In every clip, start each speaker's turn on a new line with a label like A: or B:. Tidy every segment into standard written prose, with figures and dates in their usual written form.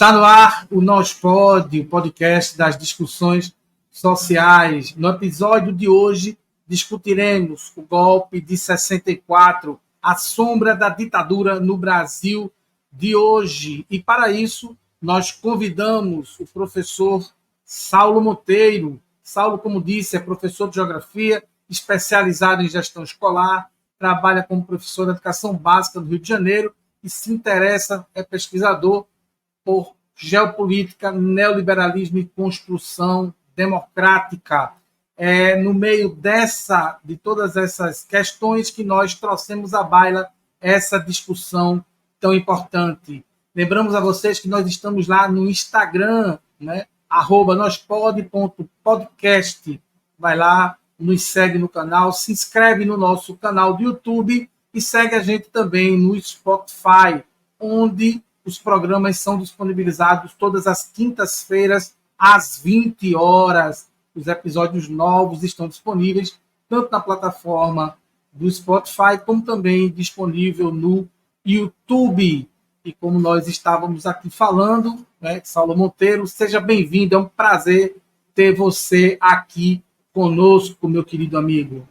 A: Está no ar o Nós Pode, o podcast das discussões sociais. No episódio de hoje, discutiremos o golpe de 64, a sombra da ditadura no Brasil de hoje. E para isso, nós convidamos o professor Saulo Monteiro. Saulo, como disse, é professor de geografia, especializado em gestão escolar, trabalha como professor de educação básica no Rio de Janeiro e se interessa, é pesquisador por geopolítica, neoliberalismo e construção democrática. No meio de todas essas questões que nós trouxemos à baila essa discussão tão importante. Lembramos a vocês que nós estamos lá no Instagram, né? @nospod.podcast. Vai lá, nos segue no canal, se inscreve no nosso canal do YouTube e segue a gente também no Spotify, onde os programas são disponibilizados todas as quintas-feiras, às 20 horas. Os episódios novos estão disponíveis tanto na plataforma do Spotify, como também disponível no YouTube. E como nós estávamos aqui falando, né, Saulo Monteiro, seja bem-vindo. É um prazer ter você aqui conosco, meu querido amigo.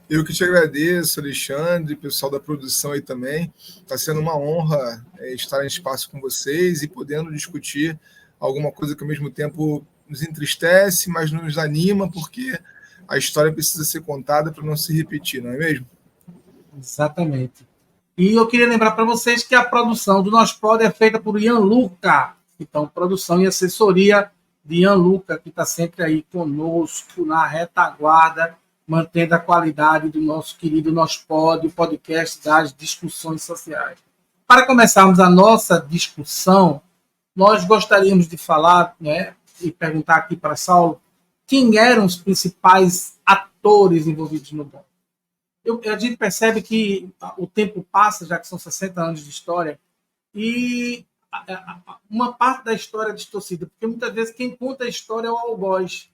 B: Eu que te agradeço, Alexandre, pessoal da produção aí também. Está sendo uma honra estar em espaço com vocês e podendo discutir alguma coisa que ao mesmo tempo nos entristece, mas nos anima, porque a história precisa ser contada para não se repetir, não é mesmo?
A: Exatamente. E eu queria lembrar para vocês que a produção do Nós Pode é feita por Ian Luca. Então, produção e assessoria de Ian Luca, que está sempre aí conosco na retaguarda, mantendo a qualidade do nosso querido Nós Pode, o podcast das discussões sociais. Para começarmos a nossa discussão, nós gostaríamos de falar, né, e perguntar aqui para Saulo, quem eram os principais atores envolvidos no golpe. A gente percebe que o tempo passa, já que são 60 anos de história, e uma parte da história é distorcida, porque muitas vezes quem conta a história é o algoz,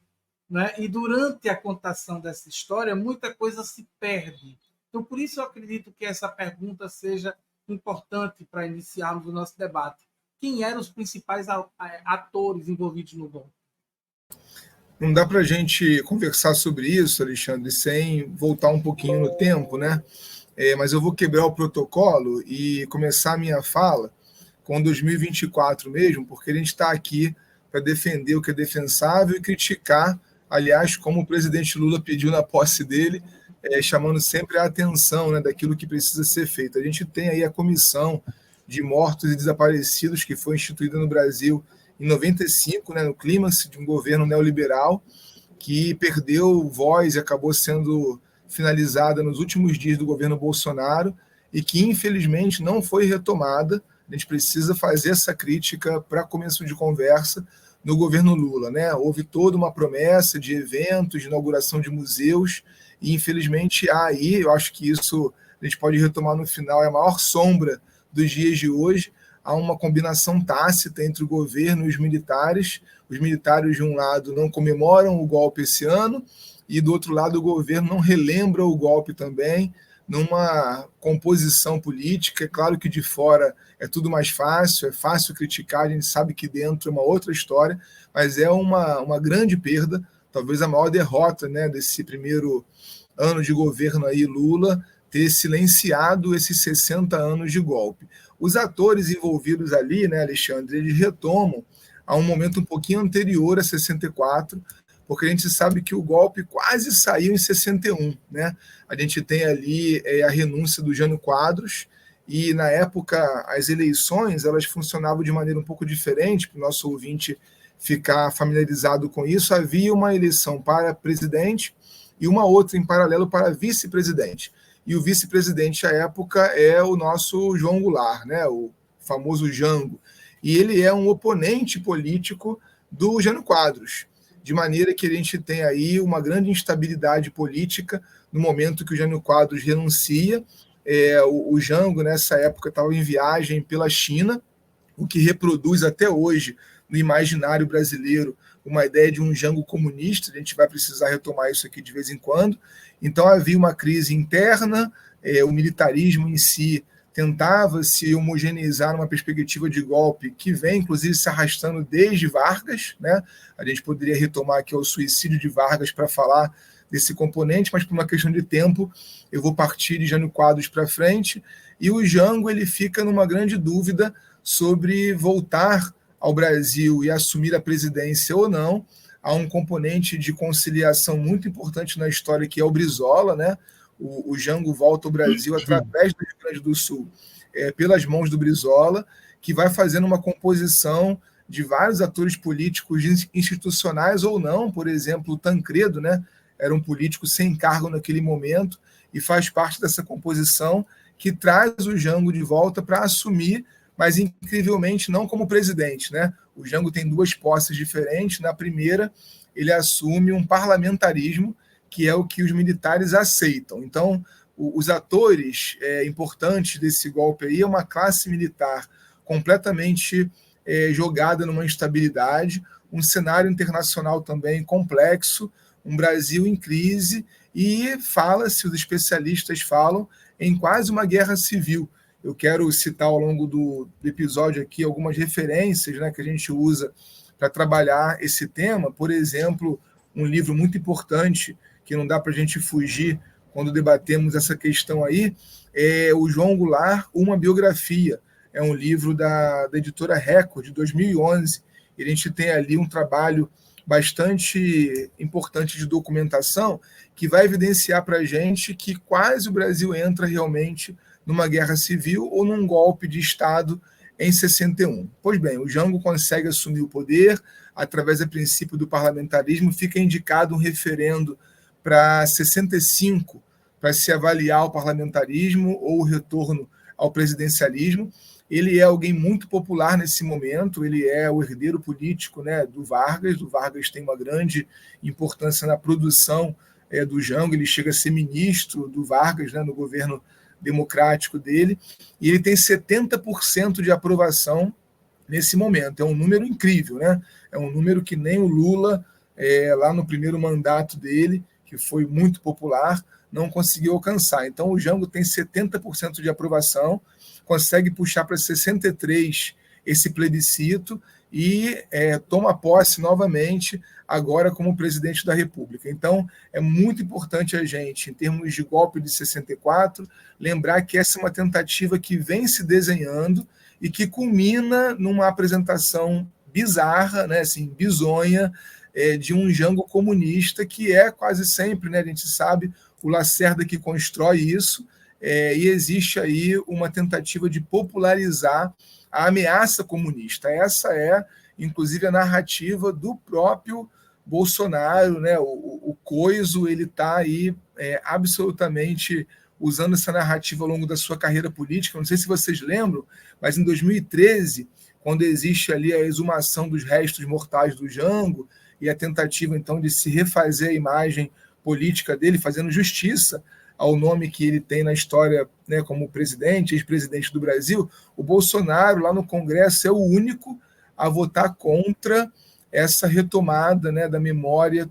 A: né? E durante a contação dessa história, muita coisa se perde. Então, por isso eu acredito que essa pergunta seja importante para iniciarmos o nosso debate. Quem eram os principais atores envolvidos no golpe?
B: Não dá para a gente conversar sobre isso, Alexandre, sem voltar um pouquinho no tempo, né? Mas eu vou quebrar o protocolo e começar a minha fala com 2024 mesmo, porque a gente está aqui para defender o que é defensável e criticar, aliás, como o presidente Lula pediu na posse dele, chamando sempre a atenção, né, daquilo que precisa ser feito. A gente tem aí a Comissão de Mortos e Desaparecidos, que foi instituída no Brasil em 95, né, no clímax de um governo neoliberal, que perdeu voz e acabou sendo finalizada nos últimos dias do governo Bolsonaro e que, infelizmente, não foi retomada. A gente precisa fazer essa crítica para começo de conversa no governo Lula, né? Houve toda uma promessa de eventos, de inauguração de museus, e infelizmente há aí, eu acho que isso a gente pode retomar no final, é a maior sombra dos dias de hoje, há uma combinação tácita entre o governo e os militares. Os militares, de um lado, não comemoram o golpe esse ano, e do outro lado o governo não relembra o golpe também, numa composição política. É claro que de fora é tudo mais fácil, é fácil criticar, a gente sabe que dentro é uma outra história, mas é uma grande perda, talvez a maior derrota, né, desse primeiro ano de governo aí, Lula, ter silenciado esses 60 anos de golpe. Os atores envolvidos ali, né, Alexandre, eles retomam a um momento um pouquinho anterior a 64, porque a gente sabe que o golpe quase saiu em 61, né? A gente tem ali a renúncia do Jânio Quadros, e na época as eleições elas funcionavam de maneira um pouco diferente, para o nosso ouvinte ficar familiarizado com isso. Havia uma eleição para presidente e uma outra em paralelo para vice-presidente. E o vice-presidente à época é o nosso João Goulart, né? O famoso Jango. E ele é um oponente político do Jânio Quadros, de maneira que a gente tem aí uma grande instabilidade política no momento que o Jânio Quadros renuncia. O Jango, nessa época, estava em viagem pela China, o que reproduz até hoje no imaginário brasileiro uma ideia de um Jango comunista. A gente vai precisar retomar isso aqui de vez em quando. Então havia uma crise interna, o militarismo em si tentava se homogeneizar numa perspectiva de golpe que vem, inclusive, se arrastando desde Vargas, né? A gente poderia retomar aqui o suicídio de Vargas para falar desse componente, mas por uma questão de tempo eu vou partir de Jânio Quadros para frente, e o Jango ele fica numa grande dúvida sobre voltar ao Brasil e assumir a presidência ou não. Há um componente de conciliação muito importante na história, que é o Brizola, né? O Jango volta ao Brasil através do Rio Grande do Sul, pelas mãos do Brizola, que vai fazendo uma composição de vários atores políticos institucionais ou não. Por exemplo, o Tancredo, né? Era um político sem cargo naquele momento e faz parte dessa composição que traz o Jango de volta para assumir, mas incrivelmente não como presidente, né? O Jango tem duas posses diferentes. Na primeira, ele assume um parlamentarismo, que é o que os militares aceitam. Então, os atores importantes desse golpe aí é uma classe militar completamente jogada numa instabilidade, um cenário internacional também complexo, um Brasil em crise, e fala-se, os especialistas falam, em quase uma guerra civil. Eu quero citar ao longo do episódio aqui algumas referências, né, que a gente usa para trabalhar esse tema. Por exemplo, um livro muito importante, que não dá para a gente fugir quando debatemos essa questão aí, é o João Goulart, Uma Biografia. É um livro da editora Record, de 2011. E a gente tem ali um trabalho bastante importante de documentação que vai evidenciar para a gente que quase o Brasil entra realmente numa guerra civil ou num golpe de Estado em 61. Pois bem, o Jango consegue assumir o poder através do princípio do parlamentarismo, fica indicado um referendo para 65 para se avaliar o parlamentarismo ou o retorno ao presidencialismo. Ele é alguém muito popular nesse momento, ele é o herdeiro político, né, do Vargas. O Vargas tem uma grande importância na produção do Jango, ele chega a ser ministro do Vargas, né, no governo democrático dele, e ele tem 70% de aprovação nesse momento. É um número incrível, né? É um número que nem o Lula, lá no primeiro mandato dele, que foi muito popular, não conseguiu alcançar. Então o Jango tem 70% de aprovação, consegue puxar para 63 esse plebiscito e toma posse novamente agora como presidente da República. Então é muito importante a gente, em termos de golpe de 64, lembrar que essa é uma tentativa que vem se desenhando e que culmina numa apresentação bizarra, né, assim, bizonha, de um Jango comunista, que é quase sempre, né, a gente sabe, o Lacerda que constrói isso, e existe aí uma tentativa de popularizar a ameaça comunista. Essa é, inclusive, a narrativa do próprio Bolsonaro, né? O Coiso, ele está aí absolutamente usando essa narrativa ao longo da sua carreira política. Não sei se vocês lembram, mas em 2013, quando existe ali a exumação dos restos mortais do Jango e a tentativa, então, de se refazer a imagem política dele, fazendo justiça ao nome que ele tem na história, né, como presidente, ex-presidente do Brasil, o Bolsonaro, lá no Congresso, é o único a votar contra essa retomada, né, da memória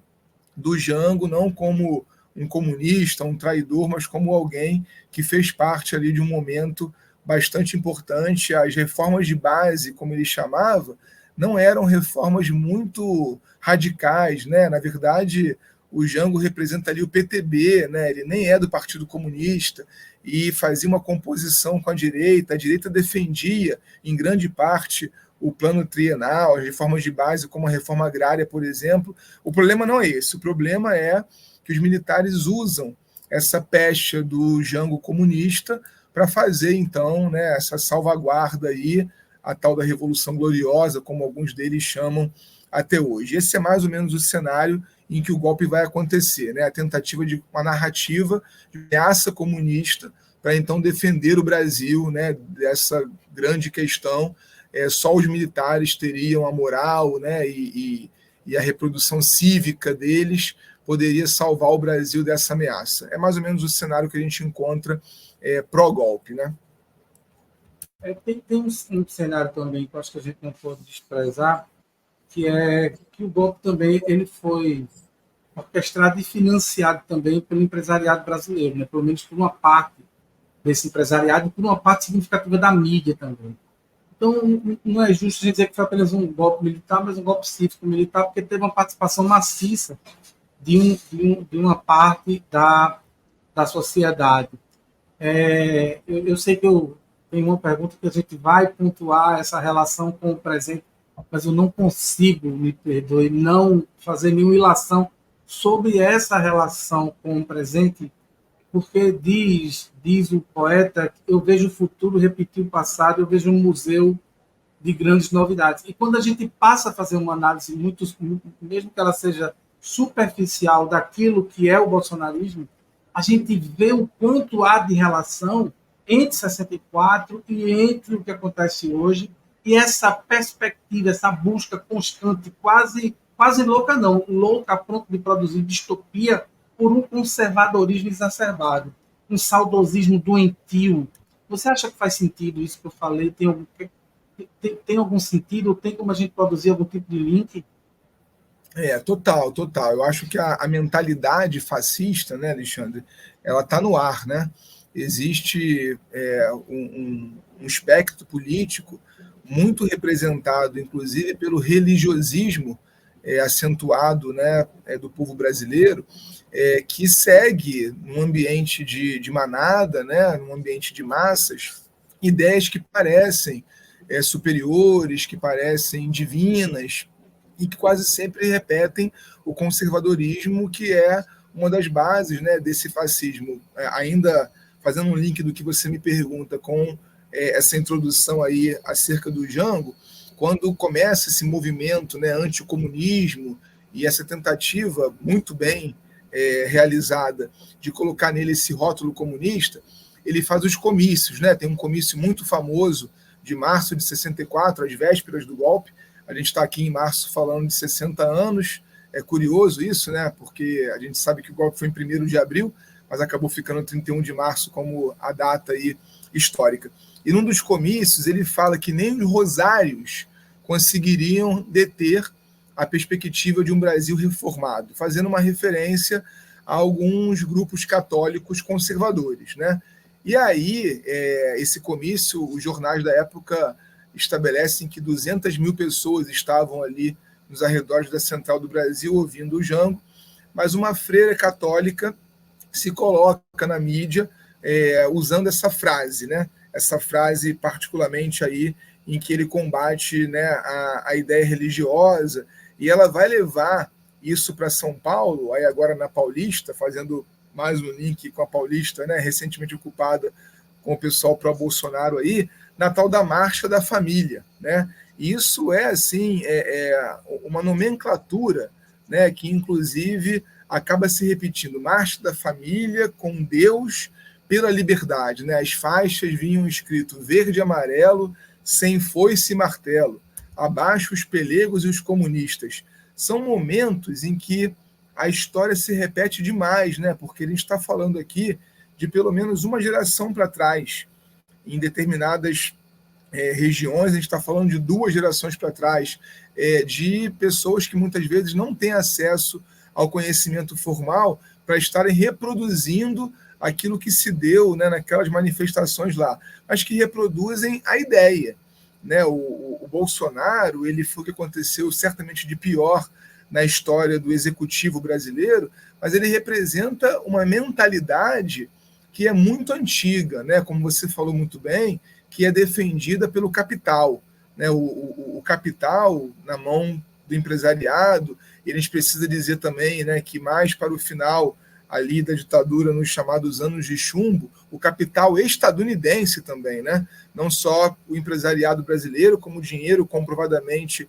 B: do Jango, não como um comunista, um traidor, mas como alguém que fez parte ali de um momento bastante importante. As reformas de base, como ele chamava, não eram reformas muito radicais, né? Na verdade, o Jango representa ali o PTB, né? Ele nem é do Partido Comunista, e fazia uma composição com a direita defendia, em grande parte, o plano trienal, as reformas de base, como a reforma agrária, por exemplo. O problema não é esse, o problema é que os militares usam essa pecha do Jango comunista para fazer, então, né, essa salvaguarda aí, a tal da Revolução Gloriosa, como alguns deles chamam até hoje. Esse é mais ou menos o cenário em que o golpe vai acontecer, né? A tentativa de uma narrativa de ameaça comunista para então defender o Brasil, né, dessa grande questão. Só os militares teriam a moral, né, e a reprodução cívica deles poderia salvar o Brasil dessa ameaça. É mais ou menos o cenário que a gente encontra pró-golpe, né?
A: Tem um cenário também que eu acho que a gente não pode desprezar, que é que o golpe também ele foi orquestrado e financiado também pelo empresariado brasileiro, né? Pelo menos por uma parte desse empresariado, e por uma parte significativa da mídia também. Então, não é justo a gente dizer que foi apenas um golpe militar, mas um golpe cívico-militar, porque teve uma participação maciça de uma parte da sociedade. Eu sei que eu tenho uma pergunta que a gente vai pontuar essa relação com o presente, mas eu não consigo, me perdoe, não fazer nenhuma ilação sobre essa relação com o presente, porque diz o poeta, eu vejo o futuro repetir o passado, eu vejo um museu de grandes novidades. E quando a gente passa a fazer uma análise mesmo que ela seja superficial daquilo que é o bolsonarismo, a gente vê o quanto há de relação entre 64 e entre o que acontece hoje, e essa perspectiva, essa busca constante, quase louca não, louca a ponto de produzir distopia por um conservadorismo exacerbado, um saudosismo doentio. Você acha que faz sentido isso que eu falei? Tem algum sentido? Tem como a gente produzir algum tipo de link?
B: Total. Eu acho que a mentalidade fascista, né, Alexandre, ela está no ar, né? Existe um espectro político muito representado, inclusive, pelo religiosismo acentuado, né, do povo brasileiro, que segue num ambiente de manada, né, num ambiente de massas, ideias que parecem superiores, que parecem divinas, e que quase sempre repetem o conservadorismo, que é uma das bases, né, desse fascismo. Ainda fazendo um link do que você me pergunta com essa introdução aí acerca do Jango, quando começa esse movimento, né, anticomunismo e essa tentativa muito bem realizada de colocar nele esse rótulo comunista, ele faz os comícios, né? Tem um comício muito famoso de março de 64, às vésperas do golpe. A gente está aqui em março falando de 60 anos. É curioso isso, né? Porque a gente sabe que o golpe foi em 1º de abril, mas acabou ficando 31 de março como a data aí histórica. E num dos comícios ele fala que nem os rosários conseguiriam deter a perspectiva de um Brasil reformado, fazendo uma referência a alguns grupos católicos conservadores, né? E aí, esse comício, os jornais da época estabelecem que 200 mil pessoas estavam ali nos arredores da Central do Brasil ouvindo o Jango, mas uma freira católica se coloca na mídia usando essa frase, né? Essa frase particularmente aí em que ele combate, né, a ideia religiosa, e ela vai levar isso para São Paulo, aí agora na Paulista, fazendo mais um link com a Paulista, né, recentemente ocupada com o pessoal pró-Bolsonaro aí, na tal da Marcha da Família, né? Isso é assim, uma nomenclatura, né, que inclusive acaba se repetindo: Marcha da Família com Deus pela liberdade, né? As faixas vinham escrito verde e amarelo, sem foice e martelo, abaixo os pelegos e os comunistas. São momentos em que a história se repete demais, né? Porque a gente está falando aqui de pelo menos uma geração para trás. Em determinadas regiões, a gente está falando de 2 gerações para trás, de pessoas que muitas vezes não têm acesso ao conhecimento formal para estarem reproduzindo aquilo que se deu, né, naquelas manifestações lá, mas que reproduzem a ideia, né? O Bolsonaro, ele foi o que aconteceu certamente de pior na história do executivo brasileiro, mas ele representa uma mentalidade que é muito antiga, né? Como você falou muito bem, que é defendida pelo capital, né? O capital na mão do empresariado. E a gente precisa dizer também, né, que mais para o final ali da ditadura, nos chamados anos de chumbo, o capital estadunidense também, né? Não só o empresariado brasileiro, como o dinheiro comprovadamente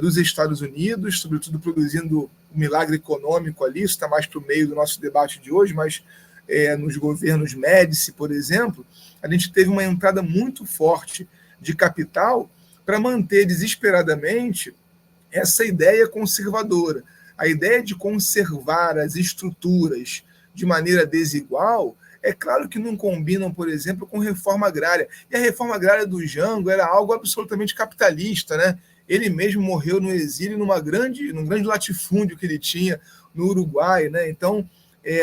B: dos Estados Unidos, sobretudo produzindo um milagre econômico ali. Isso está mais para o meio do nosso debate de hoje, mas nos governos Médici, por exemplo, a gente teve uma entrada muito forte de capital para manter desesperadamente essa ideia conservadora. A ideia de conservar as estruturas de maneira desigual, é claro que não combinam, por exemplo, com reforma agrária. E a reforma agrária do Jango era algo absolutamente capitalista, né? Ele mesmo morreu no exílio num grande latifúndio que ele tinha no Uruguai, né? Então,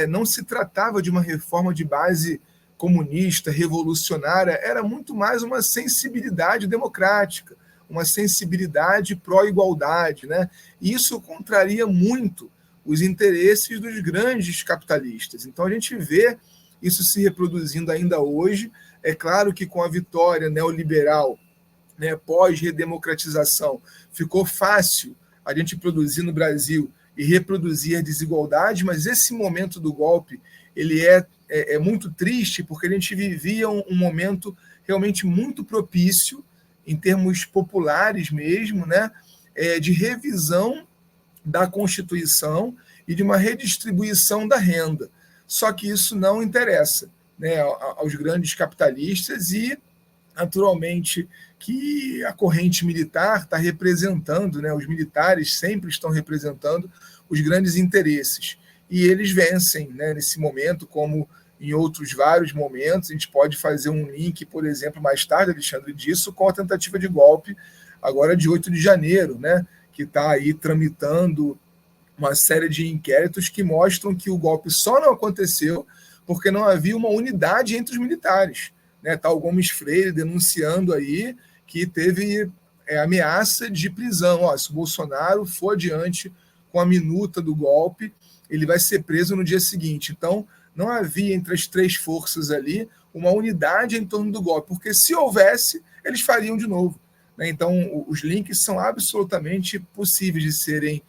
B: não se tratava de uma reforma de base comunista, revolucionária, era muito mais uma sensibilidade democrática, uma sensibilidade pró-igualdade, né? E isso contraria muito os interesses dos grandes capitalistas. Então a gente vê isso se reproduzindo ainda hoje. É claro que com a vitória neoliberal, né, pós-redemocratização, ficou fácil a gente produzir no Brasil e reproduzir a desigualdade, mas esse momento do golpe ele é muito triste, porque a gente vivia um momento realmente muito propício, em termos populares mesmo, né, de revisão da Constituição e de uma redistribuição da renda. Só que isso não interessa, né, aos grandes capitalistas e, naturalmente, que a corrente militar está representando, né, os militares sempre estão representando os grandes interesses. E eles vencem, né, nesse momento, como em outros vários momentos. A gente pode fazer um link, por exemplo, mais tarde, Alexandre, disso com a tentativa de golpe agora de 8 de janeiro, né, que está aí tramitando uma série de inquéritos que mostram que o golpe só não aconteceu porque não havia uma unidade entre os militares. Né? Tá o Gomes Freire denunciando aí que teve ameaça de prisão. Ó, se o Bolsonaro for adiante com a minuta do golpe, ele vai ser preso no dia seguinte. Então, não havia entre as três forças ali uma unidade em torno do golpe, porque se houvesse, eles fariam de novo. Né? Então, os links são absolutamente possíveis de serem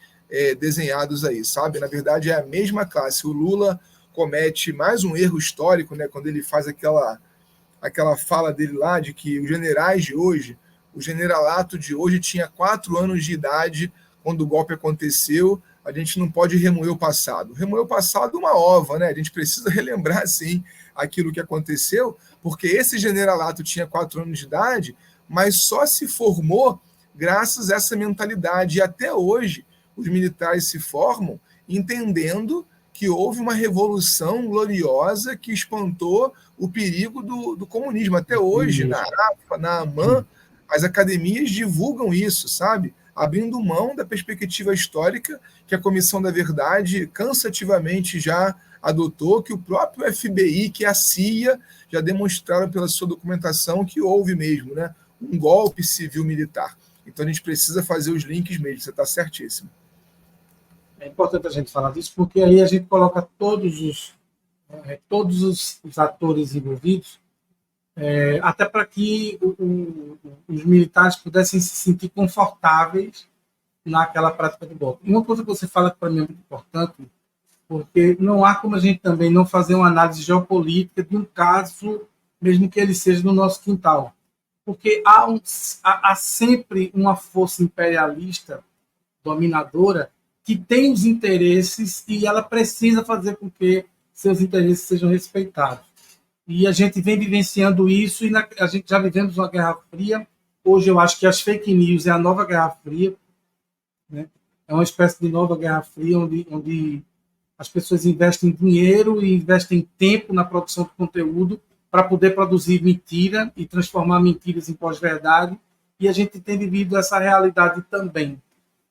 B: desenhados aí, sabe? Na verdade, é a mesma classe. O Lula comete mais um erro histórico, né? Quando ele faz aquela fala dele lá de que os generais de hoje, o generalato de hoje tinha 4 anos de idade quando o golpe aconteceu. A gente não pode remoer o passado. Remoer o passado é uma ova, né? A gente precisa relembrar, sim, aquilo que aconteceu, porque esse generalato tinha 4 anos de idade, mas só se formou graças a essa mentalidade. E até hoje, os militares se formam entendendo que houve uma revolução gloriosa que espantou o perigo do comunismo. Até hoje, na AFA, na AMAN, as academias divulgam isso, sabe? Abrindo mão da perspectiva histórica que a Comissão da Verdade cansativamente já adotou, que o próprio FBI, que a CIA, já demonstraram pela sua documentação que houve mesmo, né, um golpe civil-militar. Então a gente precisa fazer os links mesmo, você está certíssimo.
A: É importante a gente falar disso, porque aí a gente coloca todos os atores envolvidos, até para que os militares pudessem se sentir confortáveis naquela prática do golpe. Uma coisa que você fala que para mim é muito importante, porque não há como a gente também não fazer uma análise geopolítica de um caso, mesmo que ele seja no nosso quintal. Porque há sempre uma força imperialista dominadora que tem os interesses e ela precisa fazer com que seus interesses sejam respeitados. E a gente vem vivenciando isso, e a gente já vivemos uma Guerra Fria. Hoje eu acho que as fake news é a nova Guerra Fria. Né? É uma espécie de nova Guerra Fria, onde as pessoas investem dinheiro e investem tempo na produção de conteúdo para poder produzir mentira e transformar mentiras em pós-verdade. E a gente tem vivido essa realidade também.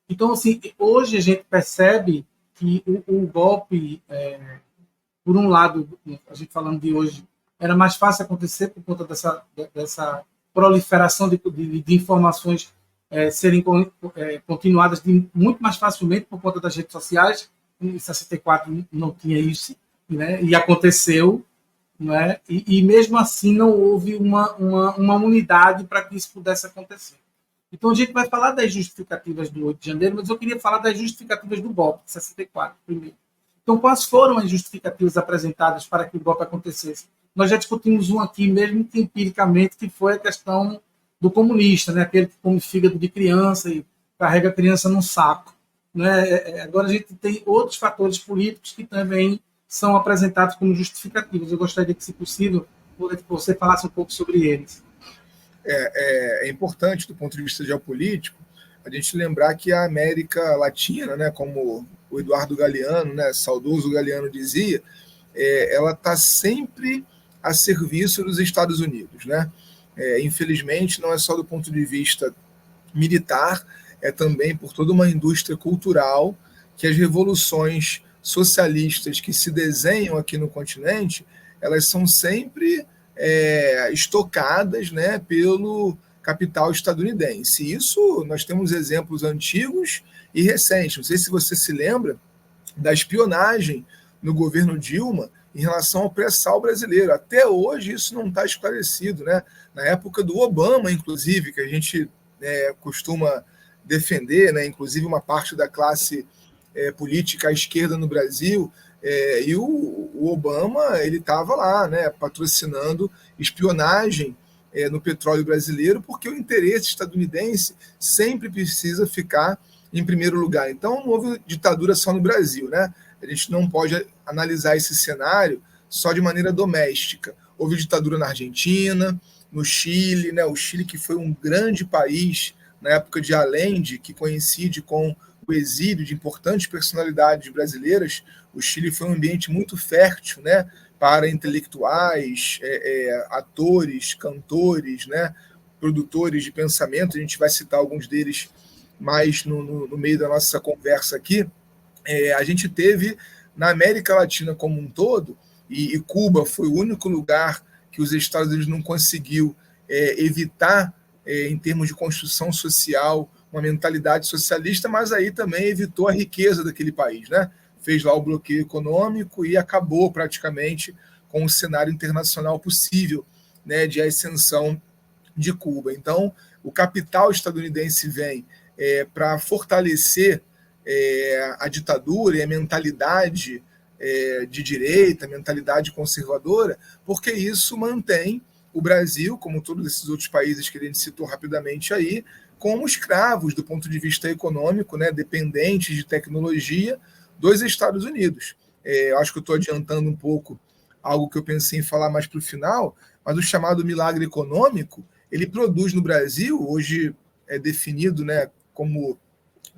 A: Então, assim, hoje a gente percebe que o golpe, por um lado, a gente falando de hoje, era mais fácil acontecer por conta dessa proliferação de informações serem continuadas muito mais facilmente por conta das redes sociais. Em 64 não tinha isso, né? E aconteceu, né? E mesmo assim não houve uma unidade para que isso pudesse acontecer. Então, a gente vai falar das justificativas do 8 de janeiro, mas eu queria falar das justificativas do golpe de 64 primeiro. Então, quais foram as justificativas apresentadas para que o golpe acontecesse? Nós já discutimos um aqui, mesmo que empiricamente, que foi a questão do comunista, né? Aquele que come fígado de criança e carrega a criança num saco. Né? Agora, a gente tem outros fatores políticos que também são apresentados como justificativos. Eu gostaria que, se possível, você falasse um pouco sobre eles.
B: É importante, do ponto de vista geopolítico, a gente lembrar que a América Latina, né, como o Eduardo Galeano, né, saudoso Galeano, dizia, ela está sempre a serviço dos Estados Unidos. Né? Infelizmente, não é só do ponto de vista militar, é também por toda uma indústria cultural que as revoluções socialistas que se desenham aqui no continente, elas são sempre estocadas, né, pelo capital estadunidense. Isso nós temos exemplos antigos e recentes. Não sei se você se lembra da espionagem no governo Dilma em relação ao pré-sal brasileiro. Até hoje isso não está esclarecido, né? Na época do Obama, inclusive, que a gente costuma defender, né? Inclusive uma parte da classe política à esquerda no Brasil, e o Obama ele estava lá, né, patrocinando espionagem no petróleo brasileiro, porque o interesse estadunidense sempre precisa ficar em primeiro lugar. Então, não houve ditadura só no Brasil, né? A gente não pode analisar esse cenário só de maneira doméstica. Houve ditadura na Argentina, no Chile, né? O Chile, que foi um grande país na época de Allende, que coincide com o exílio de importantes personalidades brasileiras. O Chile foi um ambiente muito fértil, né, para intelectuais, atores, cantores, né, produtores de pensamento. A gente vai citar alguns deles mais no meio da nossa conversa aqui. A gente teve na América Latina como um todo, e Cuba foi o único lugar que os Estados Unidos não conseguiu evitar, em termos de construção social, uma mentalidade socialista, mas aí também evitou a riqueza daquele país, né? Fez lá o bloqueio econômico e acabou praticamente com o cenário internacional possível, né, de ascensão de Cuba. Então, o capital estadunidense vem para fortalecer a ditadura e a mentalidade de direita, a mentalidade conservadora, porque isso mantém o Brasil, como todos esses outros países que a gente citou rapidamente aí, como escravos do ponto de vista econômico, né, dependentes de tecnologia dos Estados Unidos. Eu acho que eu estou adiantando um pouco algo que eu pensei em falar mais para o final, mas o chamado milagre econômico, ele produz no Brasil, hoje é definido, né, como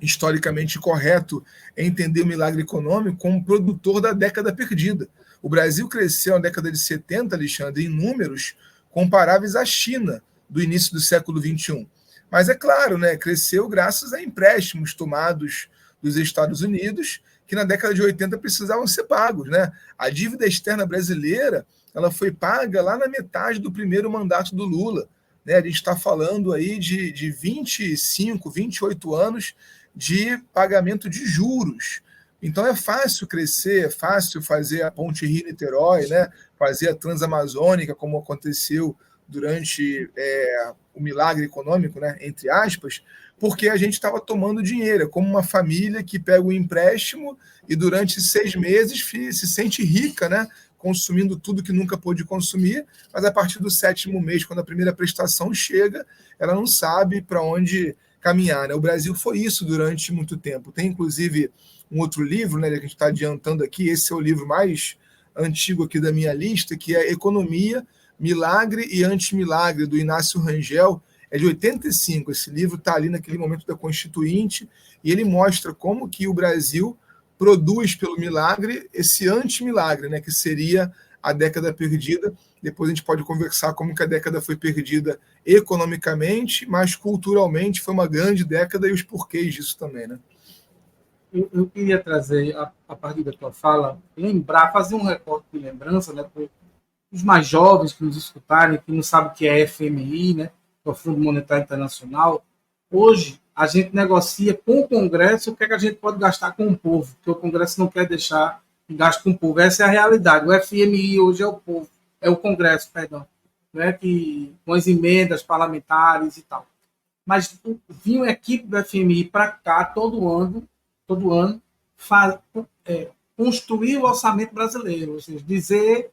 B: historicamente correto entender o milagre econômico como produtor da década perdida. O Brasil cresceu na década de 70, Alexandre, em números comparáveis à China do início do século XXI. Mas é claro, né, cresceu graças a empréstimos tomados dos Estados Unidos, que na década de 80 precisavam ser pagos, né? A dívida externa brasileira, ela foi paga lá na metade do primeiro mandato do Lula, né? A gente está falando aí de 25, 28 anos de pagamento de juros. Então é fácil crescer, é fácil fazer a ponte Rio-Niterói, né? Fazer a Transamazônica, como aconteceu durante o milagre econômico, né, entre aspas, porque a gente estava tomando dinheiro. É como uma família que pega um empréstimo e durante 6 meses se sente rica, né, consumindo tudo que nunca pôde consumir, mas a partir do 7º mês, quando a primeira prestação chega, ela não sabe para onde caminhar, né? O Brasil foi isso durante muito tempo. Tem, inclusive, um outro livro, né, que a gente está adiantando aqui, esse é o livro mais antigo aqui da minha lista, que é Economia, Milagre e Antimilagre, do Inácio Rangel, é de 85. Esse livro está ali naquele momento da Constituinte, e ele mostra como que o Brasil produz pelo milagre esse antimilagre, né, que seria a década perdida. Depois a gente pode conversar como que a década foi perdida economicamente, mas culturalmente foi uma grande década e os porquês disso também, né?
A: Eu queria trazer, a partir da tua fala, lembrar, fazer um recorte de lembrança, né, para os mais jovens que nos escutarem, que não sabem o que é FMI, né, que é o Fundo Monetário Internacional. Hoje, a gente negocia com o Congresso o que é que a gente pode gastar com o povo, porque o Congresso não quer deixar gasto com o povo. Essa é a realidade. O FMI hoje é o povo, é o Congresso, perdão, né, que, com as emendas parlamentares e tal. Mas vinha uma equipe do FMI para cá todo ano, construir o orçamento brasileiro, ou seja, dizer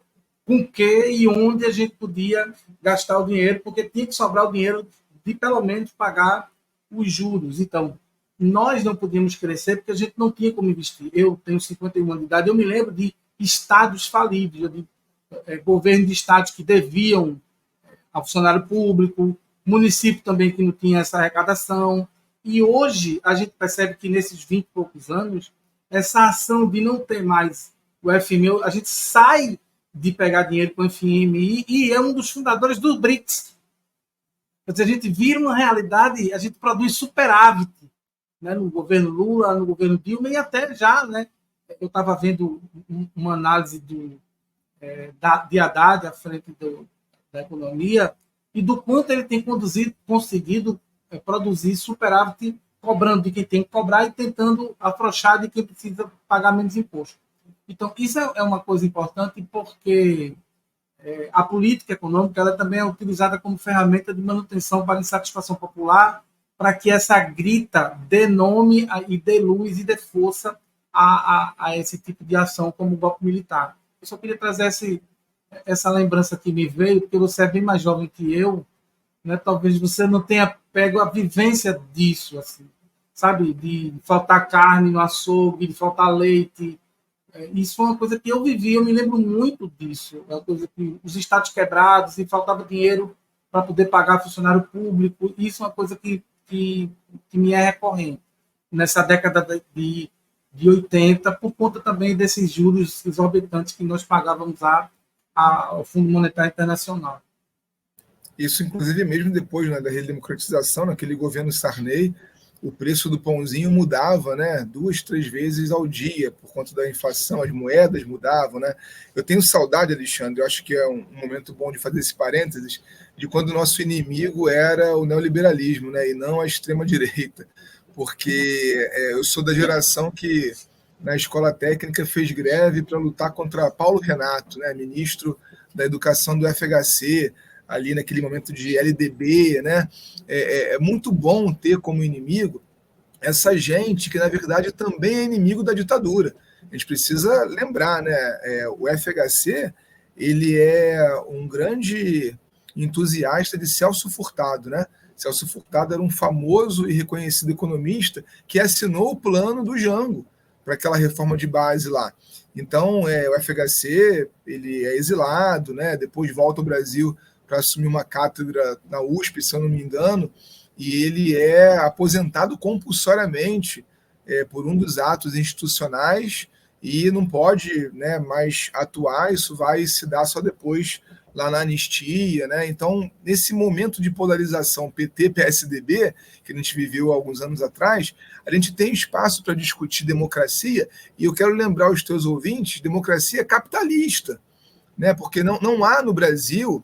A: com que e onde a gente podia gastar o dinheiro, porque tinha que sobrar o dinheiro de pelo menos pagar os juros. Então, nós não podíamos crescer porque a gente não tinha como investir. Eu tenho 51 anos de idade, eu me lembro de estados falidos, de governo de estados que deviam ao funcionário público, município também que não tinha essa arrecadação. E hoje a gente percebe que nesses 20 e poucos anos, essa ação de não ter mais o FMI, a gente sai de pegar dinheiro com o FMI e é um dos fundadores do BRICS. Quer dizer, a gente vira uma realidade, a gente produz superávit, né, no governo Lula, no governo Dilma e até já, né? Eu estava vendo uma análise do de Haddad à frente da economia e do quanto ele tem conseguido produzir superávit, cobrando de quem tem que cobrar e tentando afrouxar de quem precisa pagar menos imposto. Então, isso é uma coisa importante porque a política econômica ela também é utilizada como ferramenta de manutenção para insatisfação popular, para que essa grita dê nome e dê luz e dê força a esse tipo de ação como o golpe militar. Eu só queria trazer essa lembrança que me veio, porque você é bem mais jovem que eu, né? Talvez você não tenha pego a vivência disso, assim, sabe? De faltar carne no açougue, de faltar leite. Isso foi uma coisa que eu vivi, eu me lembro muito disso. É uma coisa que os estados quebrados e faltava dinheiro para poder pagar funcionário público. Isso é uma coisa que me é recorrente nessa década de 80, por conta também desses juros exorbitantes que nós pagávamos ao Fundo Monetário Internacional.
B: Isso, inclusive, mesmo depois, né, da redemocratização, naquele governo Sarney, o preço do pãozinho mudava, né, 2, 3 vezes ao dia, por conta da inflação, as moedas mudavam, né? Eu tenho saudade, Alexandre, eu acho que é um momento bom de fazer esse parênteses, de quando o nosso inimigo era o neoliberalismo, né, e não a extrema-direita, porque eu sou da geração que, na escola técnica, fez greve para lutar contra Paulo Renato, né, ministro da Educação do FHC, ali naquele momento de LDB, né? É muito bom ter como inimigo essa gente que, na verdade, também é inimigo da ditadura. A gente precisa lembrar, né? O FHC, ele é um grande entusiasta de Celso Furtado, né? Celso Furtado era um famoso e reconhecido economista que assinou o plano do Jango para aquela reforma de base lá. Então, o FHC, ele é exilado, né? Depois volta ao Brasil para assumir uma cátedra na USP, se eu não me engano, e ele é aposentado compulsoriamente por um dos atos institucionais e não pode, né, mais atuar, isso vai se dar só depois lá na anistia, né? Então, nesse momento de polarização PT-PSDB, que a gente viveu há alguns anos atrás, a gente tem espaço para discutir democracia, e eu quero lembrar aos teus ouvintes, democracia capitalista, né? Porque não há no Brasil,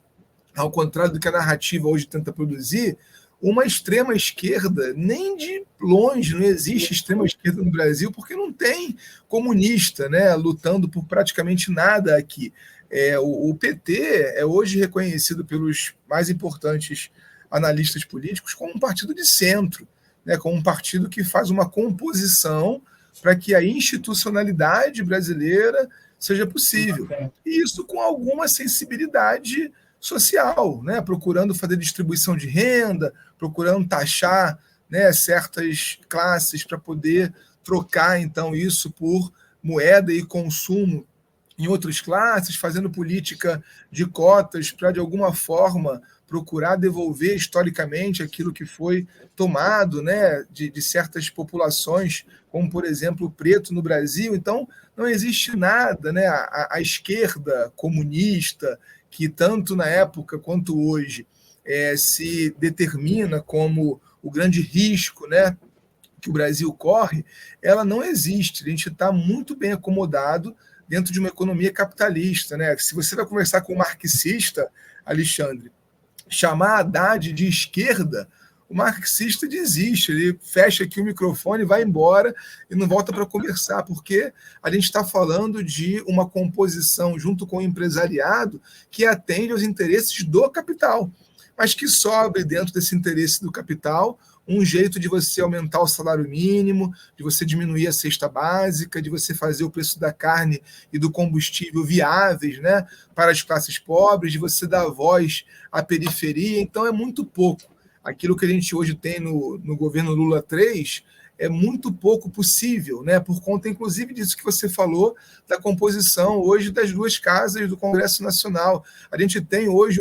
B: ao contrário do que a narrativa hoje tenta produzir, uma extrema esquerda, nem de longe não existe extrema esquerda no Brasil, porque não tem comunista, né, lutando por praticamente nada aqui. O PT é hoje reconhecido pelos mais importantes analistas políticos como um partido de centro, né, como um partido que faz uma composição para que a institucionalidade brasileira seja possível. E isso com alguma sensibilidade social, né? Procurando fazer distribuição de renda, procurando taxar, né, certas classes para poder trocar, então, isso por moeda e consumo em outras classes, fazendo política de cotas para, de alguma forma, procurar devolver historicamente aquilo que foi tomado, né, de certas populações, como, por exemplo, o preto no Brasil. Então, não existe nada, né, a esquerda comunista, que tanto na época quanto hoje se determina como o grande risco, né, que o Brasil corre, ela não existe. A gente está muito bem acomodado dentro de uma economia capitalista, né? Se você vai conversar com um marxista, Alexandre, chamar Haddad de esquerda, o marxista desiste, ele fecha aqui o microfone, vai embora e não volta para conversar, porque a gente está falando de uma composição junto com o empresariado que atende aos interesses do capital, mas que sobre dentro desse interesse do capital um jeito de você aumentar o salário mínimo, de você diminuir a cesta básica, de você fazer o preço da carne e do combustível viáveis, né, para as classes pobres, de você dar voz à periferia. Então é muito pouco. Aquilo que a gente hoje tem no governo Lula 3 é muito pouco possível, né, por conta, inclusive, disso que você falou, da composição hoje das duas casas do Congresso Nacional. A gente tem hoje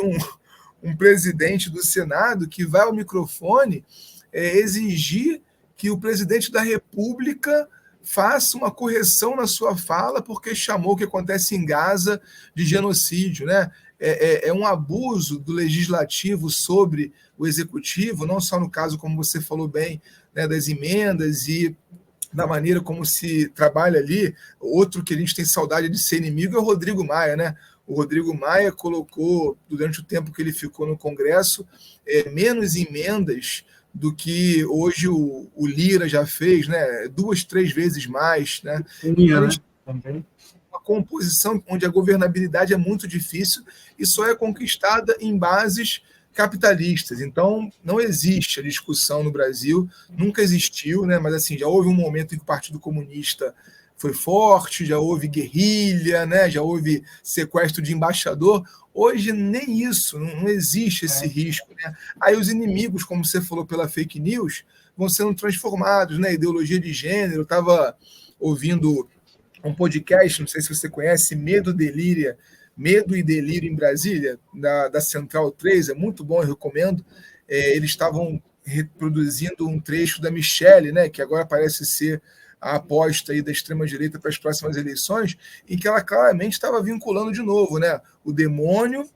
B: um presidente do Senado que vai ao microfone exigir que o presidente da República faça uma correção na sua fala porque chamou o que acontece em Gaza de genocídio, né? É um abuso do legislativo sobre o executivo, não só no caso, como você falou bem, né, das emendas e da maneira como se trabalha ali. Outro que a gente tem saudade de ser inimigo é o Rodrigo Maia, né? O Rodrigo Maia colocou, durante o tempo que ele ficou no Congresso, menos emendas do que hoje o Lira já fez, né? 2, 3 vezes mais, né? Então, a gente tem uma composição onde a governabilidade é muito difícil e só é conquistada em bases capitalistas. Então, não existe a discussão no Brasil, nunca existiu, né? Mas assim, já houve um momento em que o Partido Comunista foi forte, já houve guerrilha, né? Já houve sequestro de embaixador. Hoje nem isso, não existe esse risco, né? Aí os inimigos, como você falou, pela fake news, vão sendo transformados, né? Ideologia de gênero. Eu estava ouvindo um podcast, não sei se você conhece, Medo e Delírio em Brasília, da Central 3, é muito bom, eu recomendo. Eles estavam reproduzindo um trecho da Michelle, né? Que agora parece ser a aposta aí da extrema-direita para as próximas eleições, em que ela claramente estava vinculando de novo, né? O demônio,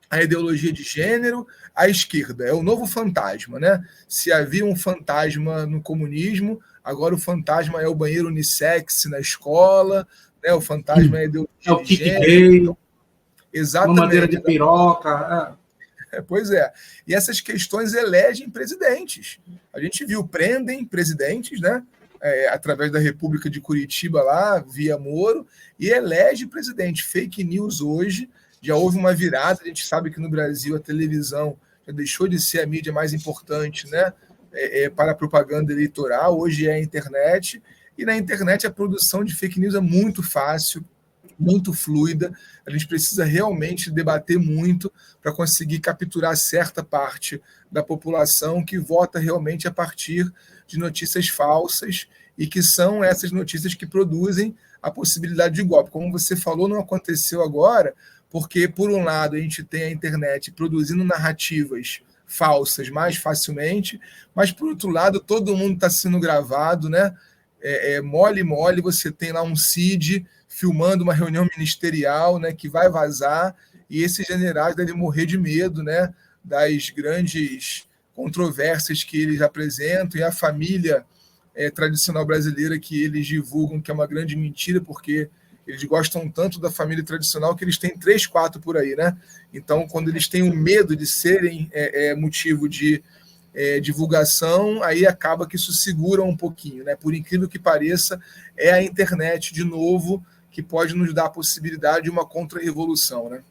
B: a ideologia de gênero, a esquerda. É o novo fantasma, né? Se havia um fantasma no comunismo, agora o fantasma é o banheiro unissex na escola, né? O fantasma é a ideologia
A: de gênero.
B: Exatamente.
A: Uma madeira de piroca.
B: Pois é. E essas questões elegem presidentes. A gente viu, prendem presidentes, né? Através da República de Curitiba lá, via Moro, e elege presidente. Fake news hoje, já houve uma virada, a gente sabe que no Brasil a televisão já deixou de ser a mídia mais importante, né, para a propaganda eleitoral, hoje é a internet, e na internet a produção de fake news é muito fácil, muito fluida, a gente precisa realmente debater muito para conseguir capturar certa parte da população que vota realmente a partir de notícias falsas e que são essas notícias que produzem a possibilidade de golpe. Como você falou, não aconteceu agora, porque, por um lado, a gente tem a internet produzindo narrativas falsas mais facilmente, mas, por outro lado, todo mundo está sendo gravado, né? Mole, você tem lá um CID filmando uma reunião ministerial, né, que vai vazar, e esses generais devem morrer de medo, né, das grandes controvérsias que eles apresentam, e a família tradicional brasileira que eles divulgam, que é uma grande mentira, porque eles gostam tanto da família tradicional que eles têm 3, 4 por aí, né? Então, quando eles têm o medo de serem motivo de divulgação, aí acaba que isso segura um pouquinho, né? Por incrível que pareça, é a internet, de novo, que pode nos dar a possibilidade de uma contra-revolução, né?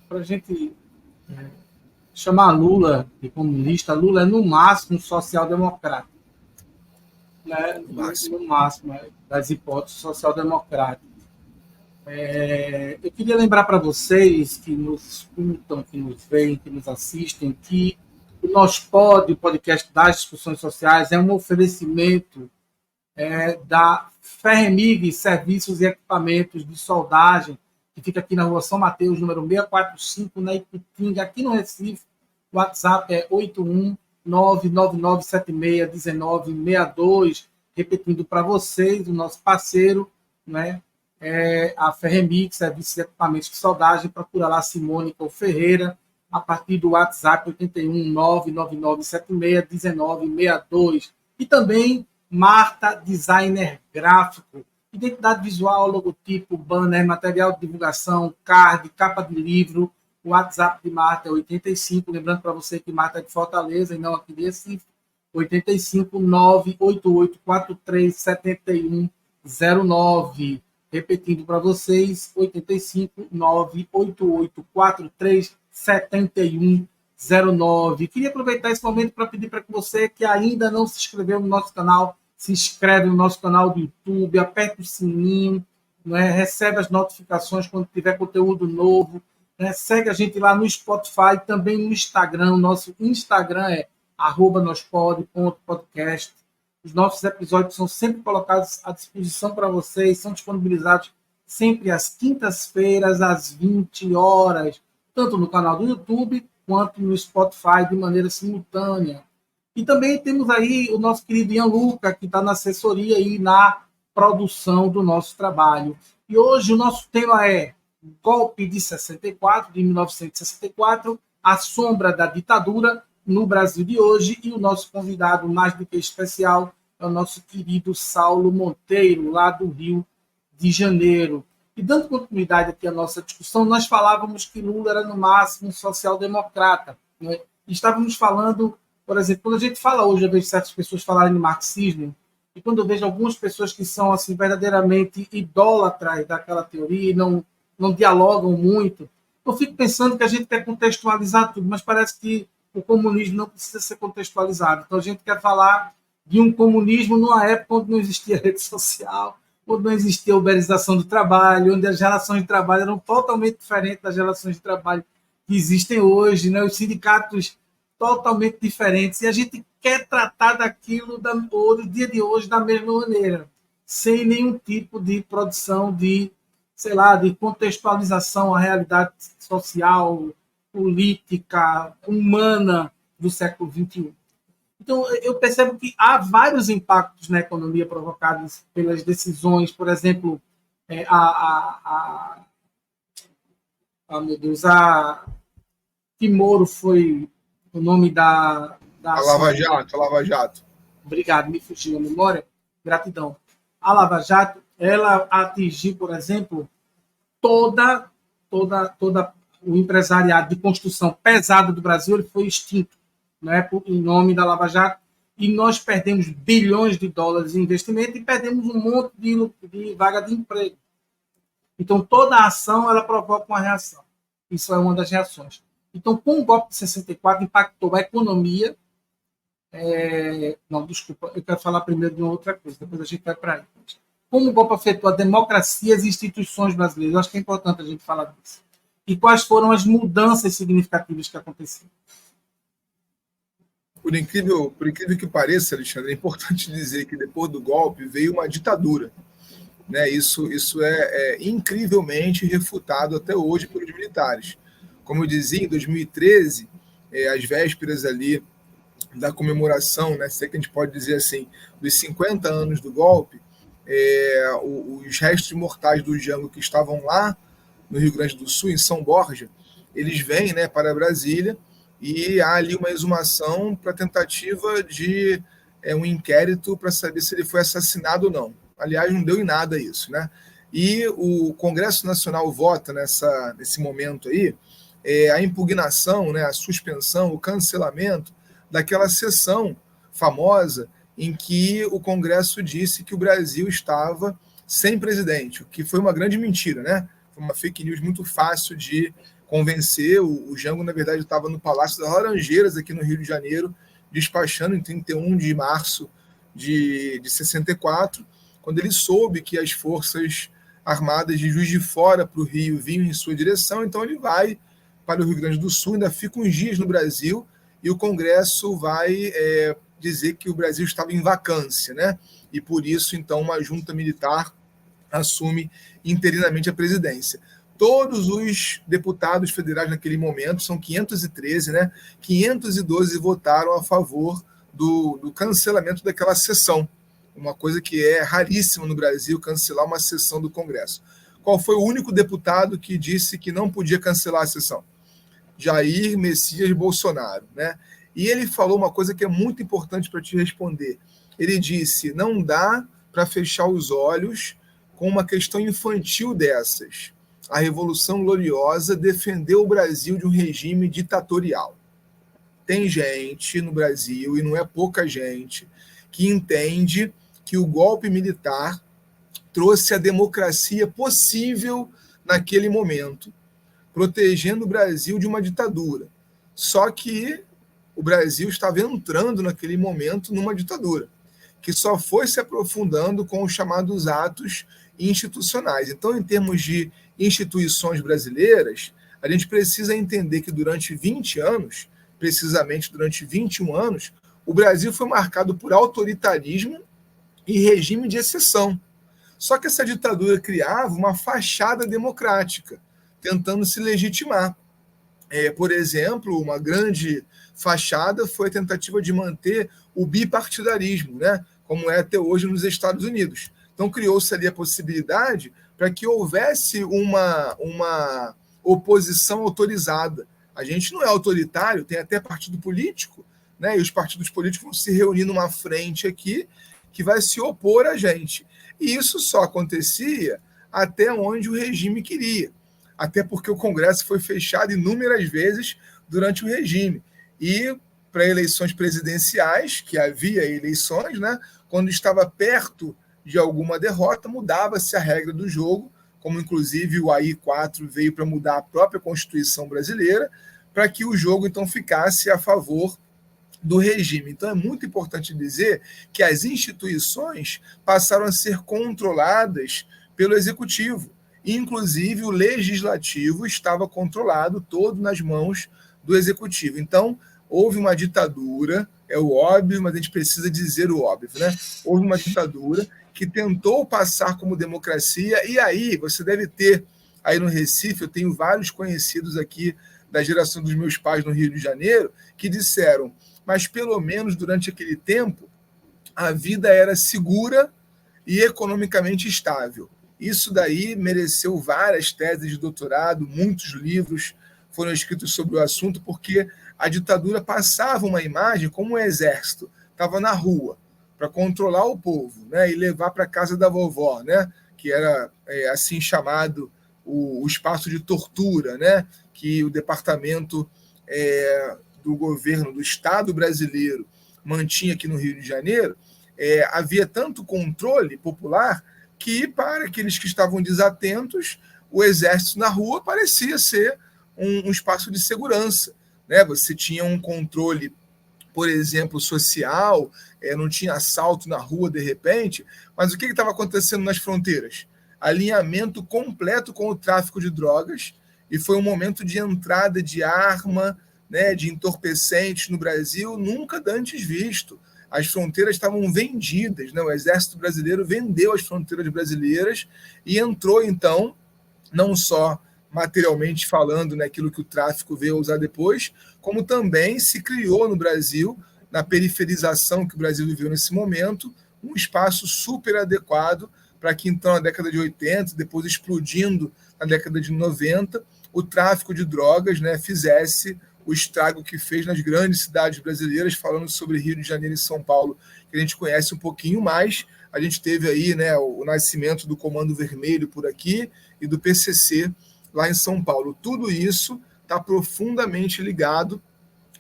A: Para a gente chamar Lula de comunista, Lula é no máximo social-democrata. Né? No máximo, das hipóteses social-democráticas. Eu queria lembrar para vocês que nos escutam, que nos veem, que nos assistem, que o nosso podcast das discussões sociais é um oferecimento da Ferremig Serviços e Equipamentos de Soldagem, que fica aqui na rua São Mateus, número 645, na Iputinga, aqui no Recife. O WhatsApp é 81999761962. Repetindo para vocês, o nosso parceiro, né, a Ferremig, Serviços e Equipamentos de Soldagem. Procura lá Simone ou Ferreira, a partir do WhatsApp 81999761962. E também Marta Designer Gráfico, identidade visual, logotipo, banner, material de divulgação, card, capa de livro. O WhatsApp de Marta é 85, lembrando para você que Marta é de Fortaleza e não aqui de Recife, 85988437109. Repetindo para vocês, 85988437109. Queria aproveitar esse momento para pedir para que você que ainda não se inscreveu no nosso canal, se inscreve no nosso canal do YouTube, aperta o sininho, né, recebe as notificações quando tiver conteúdo novo, né, segue a gente lá no Spotify, também no Instagram. O nosso Instagram é @nospod.podcast. Os nossos episódios são sempre colocados à disposição para vocês, são disponibilizados sempre às quintas-feiras, às 20 horas, tanto no canal do YouTube quanto no Spotify, de maneira simultânea. E também temos aí o nosso querido Ian Luca, que está na assessoria e na produção do nosso trabalho. E hoje o nosso tema é Golpe de 64, de 1964, a sombra da ditadura no Brasil de hoje. E o nosso convidado mais do que especial é o nosso querido Saulo Monteiro, lá do Rio de Janeiro. E dando continuidade aqui à nossa discussão, nós falávamos que Lula era, no máximo, um social-democrata. Né? E estávamos falando, por exemplo, quando a gente fala hoje, eu vejo certas pessoas falarem de marxismo, e quando eu vejo algumas pessoas que são assim verdadeiramente idólatras daquela teoria e não dialogam muito, eu fico pensando que a gente quer contextualizar tudo, mas parece que o comunismo não precisa ser contextualizado. Então a gente quer falar de um comunismo numa época onde não existia rede social, onde não existia uberização do trabalho, onde as relações de trabalho eram totalmente diferentes das relações de trabalho que existem hoje, né? Os sindicatos totalmente diferentes, e a gente quer tratar daquilo no dia de hoje da mesma maneira, sem nenhum tipo de produção de, sei lá, de contextualização à realidade social, política, humana do século XXI. Então, eu percebo que há vários impactos na economia provocados pelas decisões, por exemplo, meu Deus, que Moro foi o nome da
B: A
A: ação.
B: Lava Jato, a Lava Jato.
A: Obrigado, me fugiu a memória. Gratidão. A Lava Jato, ela atingiu, por exemplo, toda o empresariado de construção pesada do Brasil, ele foi extinto, né, em nome da Lava Jato, e nós perdemos bilhões de dólares em investimento e perdemos um monte de vaga de emprego. Então, toda a ação ela provoca uma reação. Isso é uma das reações. Então, com o golpe de 64, impactou a economia. Não, desculpa, eu quero falar primeiro de uma outra coisa, depois a gente vai para aí. Como o golpe afetou a democracia e as instituições brasileiras? Eu acho que é importante a gente falar disso. E quais foram as mudanças significativas que aconteceram?
B: Por incrível que pareça, Alexandre, é importante dizer que depois do golpe veio uma ditadura. Né? Isso é incrivelmente refutado até hoje pelos militares. Como eu dizia, em 2013, às vésperas ali da comemoração, né, se é que a gente pode dizer assim, dos 50 anos do golpe, os restos mortais do Jango que estavam lá no Rio Grande do Sul, em São Borja, eles vêm, né, para Brasília, e há ali uma exumação para tentativa de um inquérito para saber se ele foi assassinado ou não. Aliás, não deu em nada isso, né? E o Congresso Nacional vota nesse momento aí a impugnação, né, a suspensão, o cancelamento daquela sessão famosa em que o Congresso disse que o Brasil estava sem presidente, o que foi uma grande mentira, né? Foi uma fake news muito fácil de convencer. O Jango, na verdade, estava no Palácio das Laranjeiras, aqui no Rio de Janeiro, despachando em 31 de março de 64, quando ele soube que as forças armadas de Juiz de Fora para o Rio vinham em sua direção. Então ele vai para o Rio Grande do Sul, ainda fica uns dias no Brasil, e o Congresso vai dizer que o Brasil estava em vacância, né? E por isso, então, uma junta militar assume interinamente a presidência. Todos os deputados federais naquele momento, são 513, né? 512 votaram a favor do cancelamento daquela sessão. Uma coisa que é raríssima no Brasil, cancelar uma sessão do Congresso. Qual foi o único deputado que disse que não podia cancelar a sessão? Jair Messias Bolsonaro, né? E ele falou uma coisa que é muito importante para te responder. Ele disse: não dá para fechar os olhos com uma questão infantil dessas. A Revolução Gloriosa defendeu o Brasil de um regime ditatorial. Tem gente no Brasil, e não é pouca gente, que entende que o golpe militar trouxe a democracia possível naquele momento, protegendo o Brasil de uma ditadura. Só que o Brasil estava entrando naquele momento numa ditadura, que só foi se aprofundando com os chamados atos institucionais. Então, em termos de instituições brasileiras, a gente precisa entender que durante 20 anos, precisamente durante 21 anos, o Brasil foi marcado por autoritarismo e regime de exceção. Só que essa ditadura criava uma fachada democrática, tentando se legitimar. Por exemplo, uma grande fachada foi a tentativa de manter o bipartidarismo, né, como é até hoje nos Estados Unidos. Então, criou-se ali a possibilidade para que houvesse uma oposição autorizada. A gente não é autoritário, tem até partido político, né, e os partidos políticos vão se reunir numa frente aqui que vai se opor a gente. E isso só acontecia até onde o regime queria. Até porque o Congresso foi fechado inúmeras vezes durante o regime. E para eleições presidenciais, que havia eleições, né, quando estava perto de alguma derrota, mudava-se a regra do jogo, como inclusive o AI-4 veio para mudar a própria Constituição brasileira, para que o jogo então ficasse a favor do regime. Então é muito importante dizer que as instituições passaram a ser controladas pelo executivo. Inclusive o legislativo estava controlado todo nas mãos do executivo. Então houve uma ditadura, é o óbvio, mas a gente precisa dizer o óbvio, né? Houve uma ditadura que tentou passar como democracia, e aí você deve ter, aí no Recife, eu tenho vários conhecidos aqui da geração dos meus pais no Rio de Janeiro, que disseram, mas pelo menos durante aquele tempo, a vida era segura e economicamente estável. Isso daí mereceu várias teses de doutorado, muitos livros foram escritos sobre o assunto, porque a ditadura passava uma imagem como o exército estava na rua para controlar o povo, né, e levar para a casa da vovó, né, que era assim chamado o espaço de tortura, né, que o departamento do governo do Estado brasileiro mantinha aqui no Rio de Janeiro. Havia tanto controle popular que, para aqueles que estavam desatentos, o exército na rua parecia ser um espaço de segurança, né? Você tinha um controle, por exemplo, social, não tinha assalto na rua de repente, mas o que estava acontecendo nas fronteiras? Alinhamento completo com o tráfico de drogas, e foi um momento de entrada de arma, né, de entorpecentes no Brasil nunca antes visto. As fronteiras estavam vendidas, né? O Exército Brasileiro vendeu as fronteiras brasileiras e entrou, então, não só materialmente falando, né, aquilo que o tráfico veio a usar depois, como também se criou no Brasil, na periferização que o Brasil viveu nesse momento, um espaço super adequado para que, então, na década de 80, depois explodindo na década de 90, o tráfico de drogas, né, fizesse o estrago que fez nas grandes cidades brasileiras, falando sobre Rio de Janeiro e São Paulo, que a gente conhece um pouquinho mais. A gente teve aí, né, o nascimento do Comando Vermelho por aqui e do PCC lá em São Paulo. Tudo isso está profundamente ligado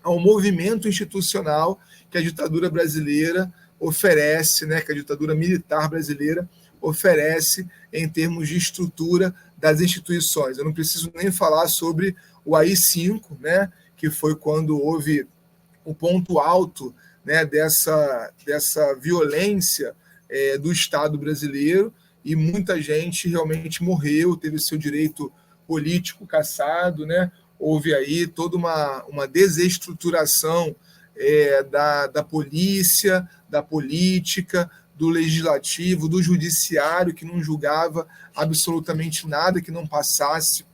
B: ao movimento institucional que a ditadura brasileira oferece, né, que a ditadura militar brasileira oferece em termos de estrutura das instituições. Eu não preciso nem falar sobre o AI-5, né, que foi quando houve o ponto alto, né, dessa violência do Estado brasileiro, e muita gente realmente morreu, teve seu direito político cassado, né? Houve aí toda uma desestruturação da polícia, da política, do legislativo, do judiciário, que não julgava absolutamente nada que não passasse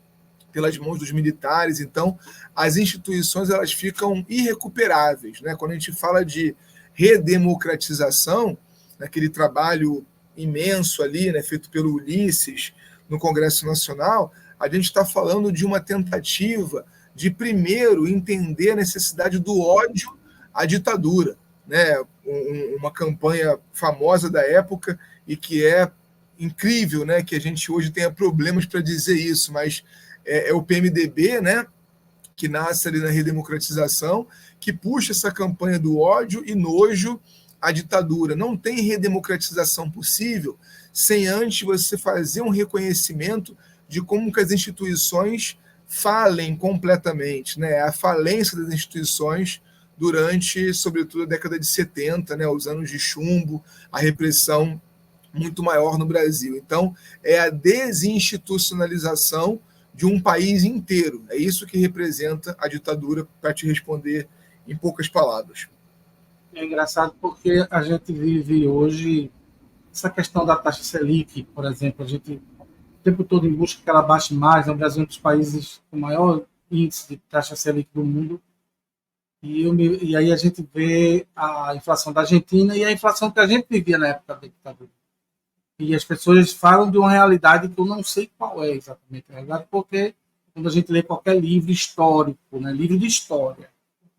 B: pelas mãos dos militares. Então, as instituições elas ficam irrecuperáveis, né? Quando a gente fala de redemocratização, naquele trabalho imenso ali, né, feito pelo Ulisses no Congresso Nacional, a gente está falando de uma tentativa de primeiro entender a necessidade do ódio à ditadura, né? Uma campanha famosa da época e que é incrível, né, que a gente hoje tenha problemas para dizer isso, mas é o PMDB, né, que nasce ali na redemocratização, que puxa essa campanha do ódio e nojo à ditadura. Não tem redemocratização possível sem antes você fazer um reconhecimento de como que as instituições falem completamente, né? A falência das instituições durante, sobretudo, a década de 70, né, os anos de chumbo, a repressão muito maior no Brasil. Então, é a desinstitucionalização de um país inteiro. É isso que representa a ditadura, para te responder em poucas palavras.
A: É engraçado porque a gente vive hoje essa questão da taxa Selic, por exemplo, a gente o tempo todo em busca que ela baixe mais. O Brasil é um dos países com o maior índice de taxa Selic do mundo. E aí a gente vê a inflação da Argentina e a inflação que a gente vivia na época da ditadura. E as pessoas falam de uma realidade que eu não sei qual é exatamente a realidade, porque quando a gente lê qualquer livro histórico, né, livro de história,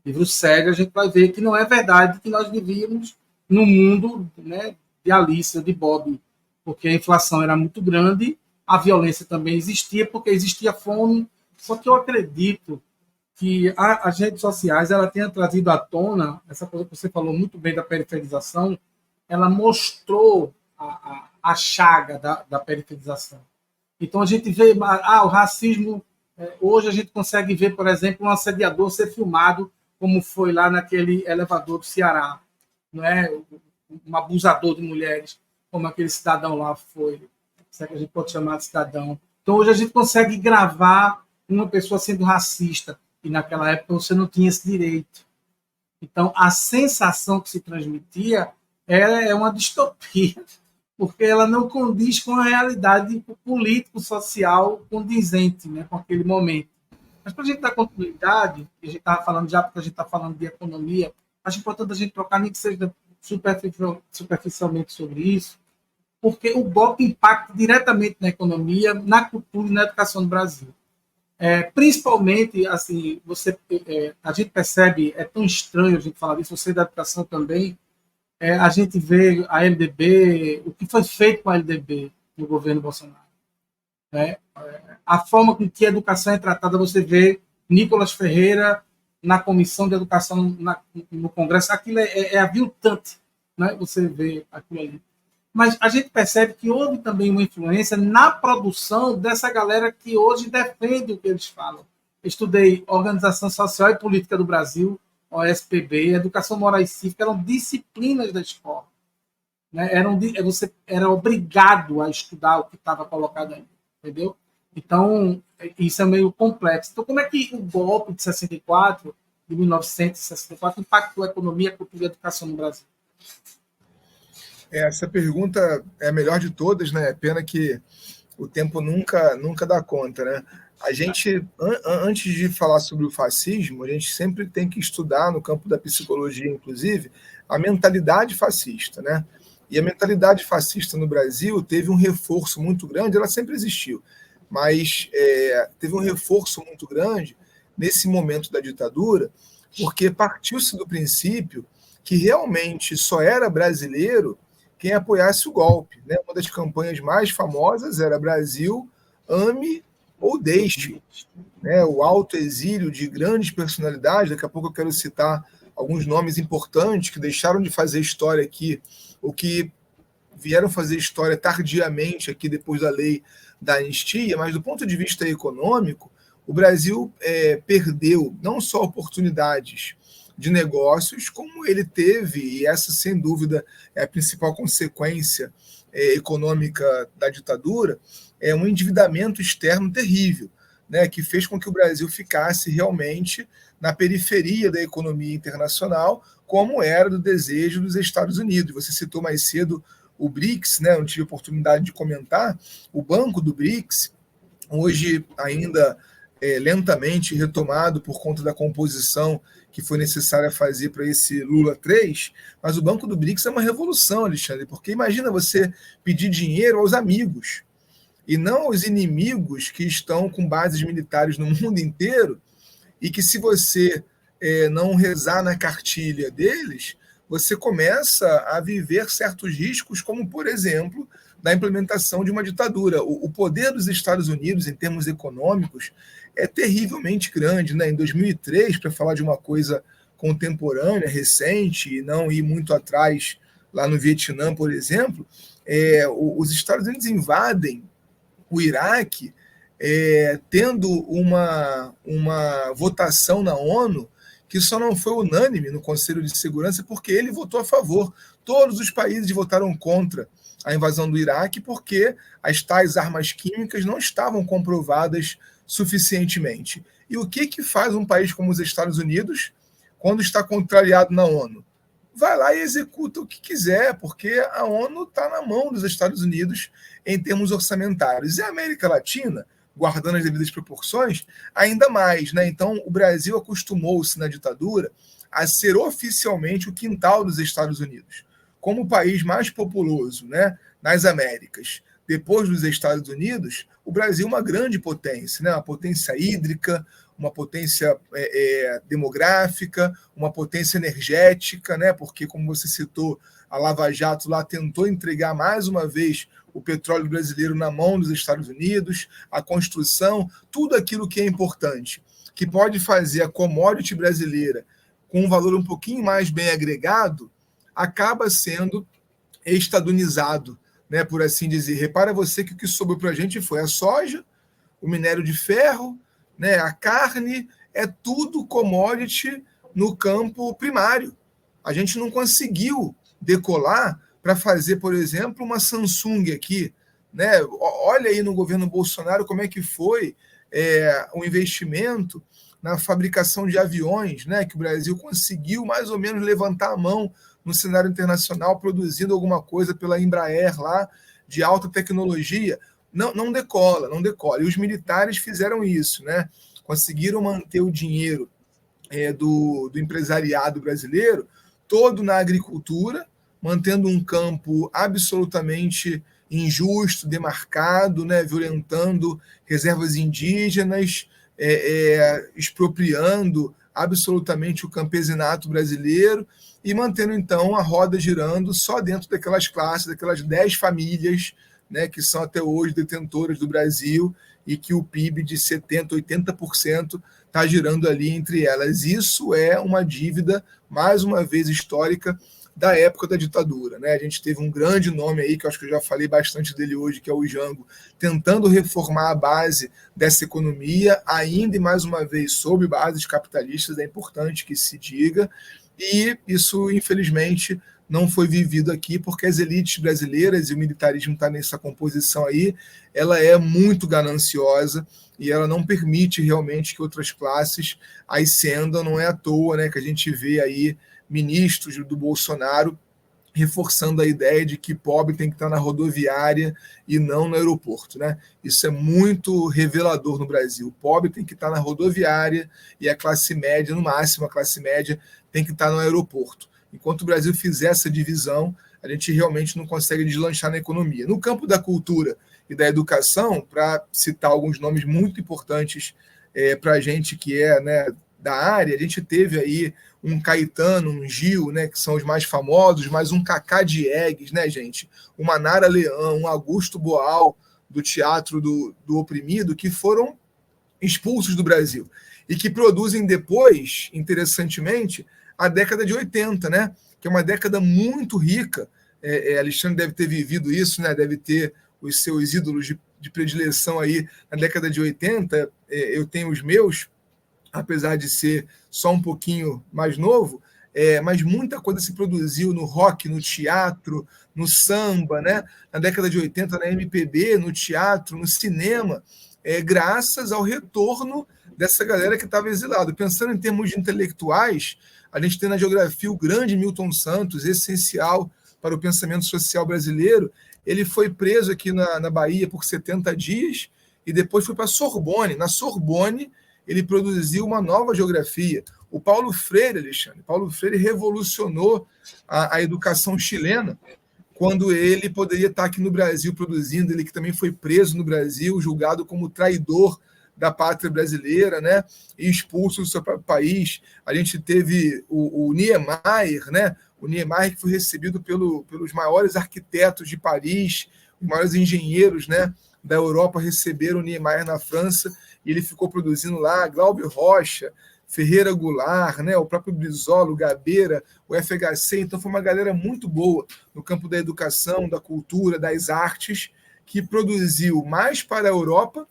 A: livro sério, a gente vai ver que não é verdade que nós vivíamos no mundo, né, de Alice, de Bob, porque a inflação era muito grande a violência também existia, porque existia fome. Só que eu acredito que as redes sociais ela tenha trazido à tona essa coisa que você falou muito bem da periferização, ela mostrou a chaga da periferização. Então a gente vê o racismo, hoje a gente consegue ver, por exemplo, um assediador ser filmado, como foi lá naquele elevador do Ceará, não é? Um abusador de mulheres, como aquele cidadão lá foi, se é que a gente pode chamar de cidadão. Então hoje a gente consegue gravar uma pessoa sendo racista, e naquela época você não tinha esse direito. Então a sensação que se transmitia é uma distopia, porque ela não condiz com a realidade político-social condizente, né, com aquele momento. Mas para a gente dar continuidade, a gente estava falando já, porque a gente está falando de economia, acho importante a gente trocar, nem que seja superficialmente sobre isso, porque o golpe impacta diretamente na economia, na cultura e na educação do Brasil. Principalmente, assim, a gente percebe, é tão estranho a gente falar disso, você da educação também, a gente vê a LDB, o que foi feito com a LDB no governo Bolsonaro. Né? A forma com que a educação é tratada, você vê Nicolas Ferreira na Comissão de Educação no Congresso, aquilo é aviltante, né? Você vê aquilo ali. Mas a gente percebe que houve também uma influência na produção dessa galera que hoje defende o que eles falam. Eu estudei Organização Social e Política do Brasil, OSPB, Educação Moral e Cívica, eram disciplinas da escola. Né? Você era obrigado a estudar o que estava colocado aí, entendeu? Então, isso é meio complexo. Então, como é que o golpe de 64, de 1964, impactou a economia, a cultura e a educação no Brasil?
B: Essa pergunta é a melhor de todas, né? É pena que o tempo nunca dá conta, né? A gente, antes de falar sobre o fascismo, a gente sempre tem que estudar, no campo da psicologia, inclusive, a mentalidade fascista, né? E a mentalidade fascista no Brasil teve um reforço muito grande, ela sempre existiu, mas teve um reforço muito grande nesse momento da ditadura, porque partiu-se do princípio que realmente só era brasileiro quem apoiasse o golpe. Né? Uma das campanhas mais famosas era Brasil, ame ou deixe. Né? O alto exílio de grandes personalidades, daqui a pouco eu quero citar alguns nomes importantes que deixaram de fazer história aqui, ou que vieram fazer história tardiamente aqui depois da lei da anistia, mas do ponto de vista econômico, o Brasil perdeu não só oportunidades de negócios, como ele teve, e essa sem dúvida é a principal consequência econômica da ditadura, é um endividamento externo terrível, né, que fez com que o Brasil ficasse realmente na periferia da economia internacional, como era do desejo dos Estados Unidos. Você citou mais cedo o BRICS, né, eu não tive oportunidade de comentar, o Banco do BRICS, hoje ainda lentamente retomado por conta da composição que foi necessária fazer para esse Lula 3, mas o Banco do BRICS é uma revolução, Alexandre, porque imagina você pedir dinheiro aos amigos, e não aos inimigos que estão com bases militares no mundo inteiro, e que se você não rezar na cartilha deles, você começa a viver certos riscos, como, por exemplo, da implementação de uma ditadura. O poder dos Estados Unidos, em termos econômicos, é terrivelmente grande. Né? Em 2003, para falar de uma coisa contemporânea, recente, e não ir muito atrás, lá no Vietnã, por exemplo, os Estados Unidos invadem o Iraque, tendo uma votação na ONU que só não foi unânime no Conselho de Segurança, porque ele votou a favor. Todos os países votaram contra a invasão do Iraque, porque as tais armas químicas não estavam comprovadas suficientemente. E o que faz um país como os Estados Unidos quando está contrariado na ONU? Vai lá e executa o que quiser, porque a ONU está na mão dos Estados Unidos em termos orçamentários. E a América Latina, guardando as devidas proporções, ainda mais. Né? Então, o Brasil acostumou-se na ditadura a ser oficialmente o quintal dos Estados Unidos. Como o país mais populoso, né, nas Américas, depois dos Estados Unidos, o Brasil é uma grande potência, né? Uma potência hídrica, uma potência demográfica, uma potência energética, né? Porque, como você citou, a Lava Jato lá tentou entregar mais uma vez o petróleo brasileiro na mão dos Estados Unidos, a construção, tudo aquilo que é importante, que pode fazer a commodity brasileira com um valor um pouquinho mais bem agregado, acaba sendo estadunizado, né, por assim dizer. Repara você que o que sobrou para a gente foi a soja, o minério de ferro, né, a carne, é tudo commodity no campo primário. A gente não conseguiu decolar para fazer, por exemplo, uma Samsung aqui. Né? Olha aí no governo Bolsonaro como é que foi o investimento na fabricação de aviões, né, que o Brasil conseguiu mais ou menos levantar a mão no cenário internacional, produzindo alguma coisa pela Embraer lá, de alta tecnologia. Não decola, não decola. E os militares fizeram isso, né? Conseguiram manter o dinheiro do empresariado brasileiro todo na agricultura, mantendo um campo absolutamente injusto, demarcado, né? Violentando reservas indígenas, expropriando absolutamente o campesinato brasileiro e mantendo, então, a roda girando só dentro daquelas classes, daquelas 10 famílias, né, que são até hoje detentoras do Brasil e que o PIB de 70%, 80% está girando ali entre elas. Isso é uma dívida, mais uma vez, histórica da época da ditadura. Né? A gente teve um grande nome aí, que eu acho que eu já falei bastante dele hoje, que é o Jango, tentando reformar a base dessa economia, ainda e mais uma vez sob bases capitalistas, é importante que se diga, e isso, infelizmente, não foi vivido aqui, porque as elites brasileiras, e o militarismo está nessa composição aí, ela é muito gananciosa e ela não permite realmente que outras classes ascendam. Não é à toa, né, que a gente vê aí ministros do Bolsonaro reforçando a ideia de que pobre tem que estar na rodoviária e não no aeroporto. Né? Isso é muito revelador no Brasil. O pobre tem que estar na rodoviária e a classe média, no máximo a classe média, tem que estar no aeroporto. Enquanto o Brasil fizer essa divisão, a gente realmente não consegue deslanchar na economia. No campo da cultura e da educação, para citar alguns nomes muito importantes para a gente que é, né, da área, a gente teve aí um Caetano, um Gil, né, que são os mais famosos, mas um Cacá Diegues, né, gente? Uma Nara Leão, um Augusto Boal, do Teatro do Oprimido, que foram expulsos do Brasil e que produzem depois, interessantemente, a década de 80, né? Que é uma década muito rica. Alexandre deve ter vivido isso, né? Deve ter os seus ídolos de predileção aí na década de 80. Eu tenho os meus, apesar de ser só um pouquinho mais novo, mas muita coisa se produziu no rock, no teatro, no samba, né? Na década de 80, na MPB, no teatro, no cinema, graças ao retorno dessa galera que estava exilada. Pensando em termos de intelectuais, a gente tem na geografia o grande Milton Santos, essencial para o pensamento social brasileiro. Ele foi preso aqui na Bahia por 70 dias e depois foi para a Sorbonne. Na Sorbonne, ele produziu uma nova geografia. O Paulo Freire, Alexandre, Paulo Freire revolucionou a educação chilena quando ele poderia estar aqui no Brasil produzindo, ele que também foi preso no Brasil, julgado como traidor da pátria brasileira, né, e expulso do seu próprio país. A gente teve o Niemeyer, né, o Niemeyer que foi recebido pelos maiores arquitetos de Paris, os maiores engenheiros, né, da Europa receberam o Niemeyer na França, e ele ficou produzindo lá, Glauber Rocha, Ferreira Goulart, né, o próprio Brizola, o Gabeira, o FHC. Então foi uma galera muito boa no campo da educação, da cultura, das artes, que produziu mais para a Europa,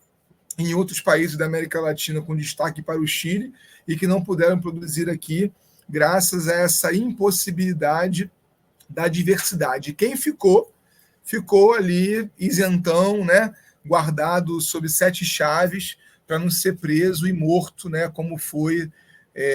B: em outros países da América Latina, com destaque para o Chile, e que não puderam produzir aqui, graças a essa impossibilidade da diversidade. E quem ficou ali isentão, né, guardado sob 7 chaves, para não ser preso e morto, né, como foi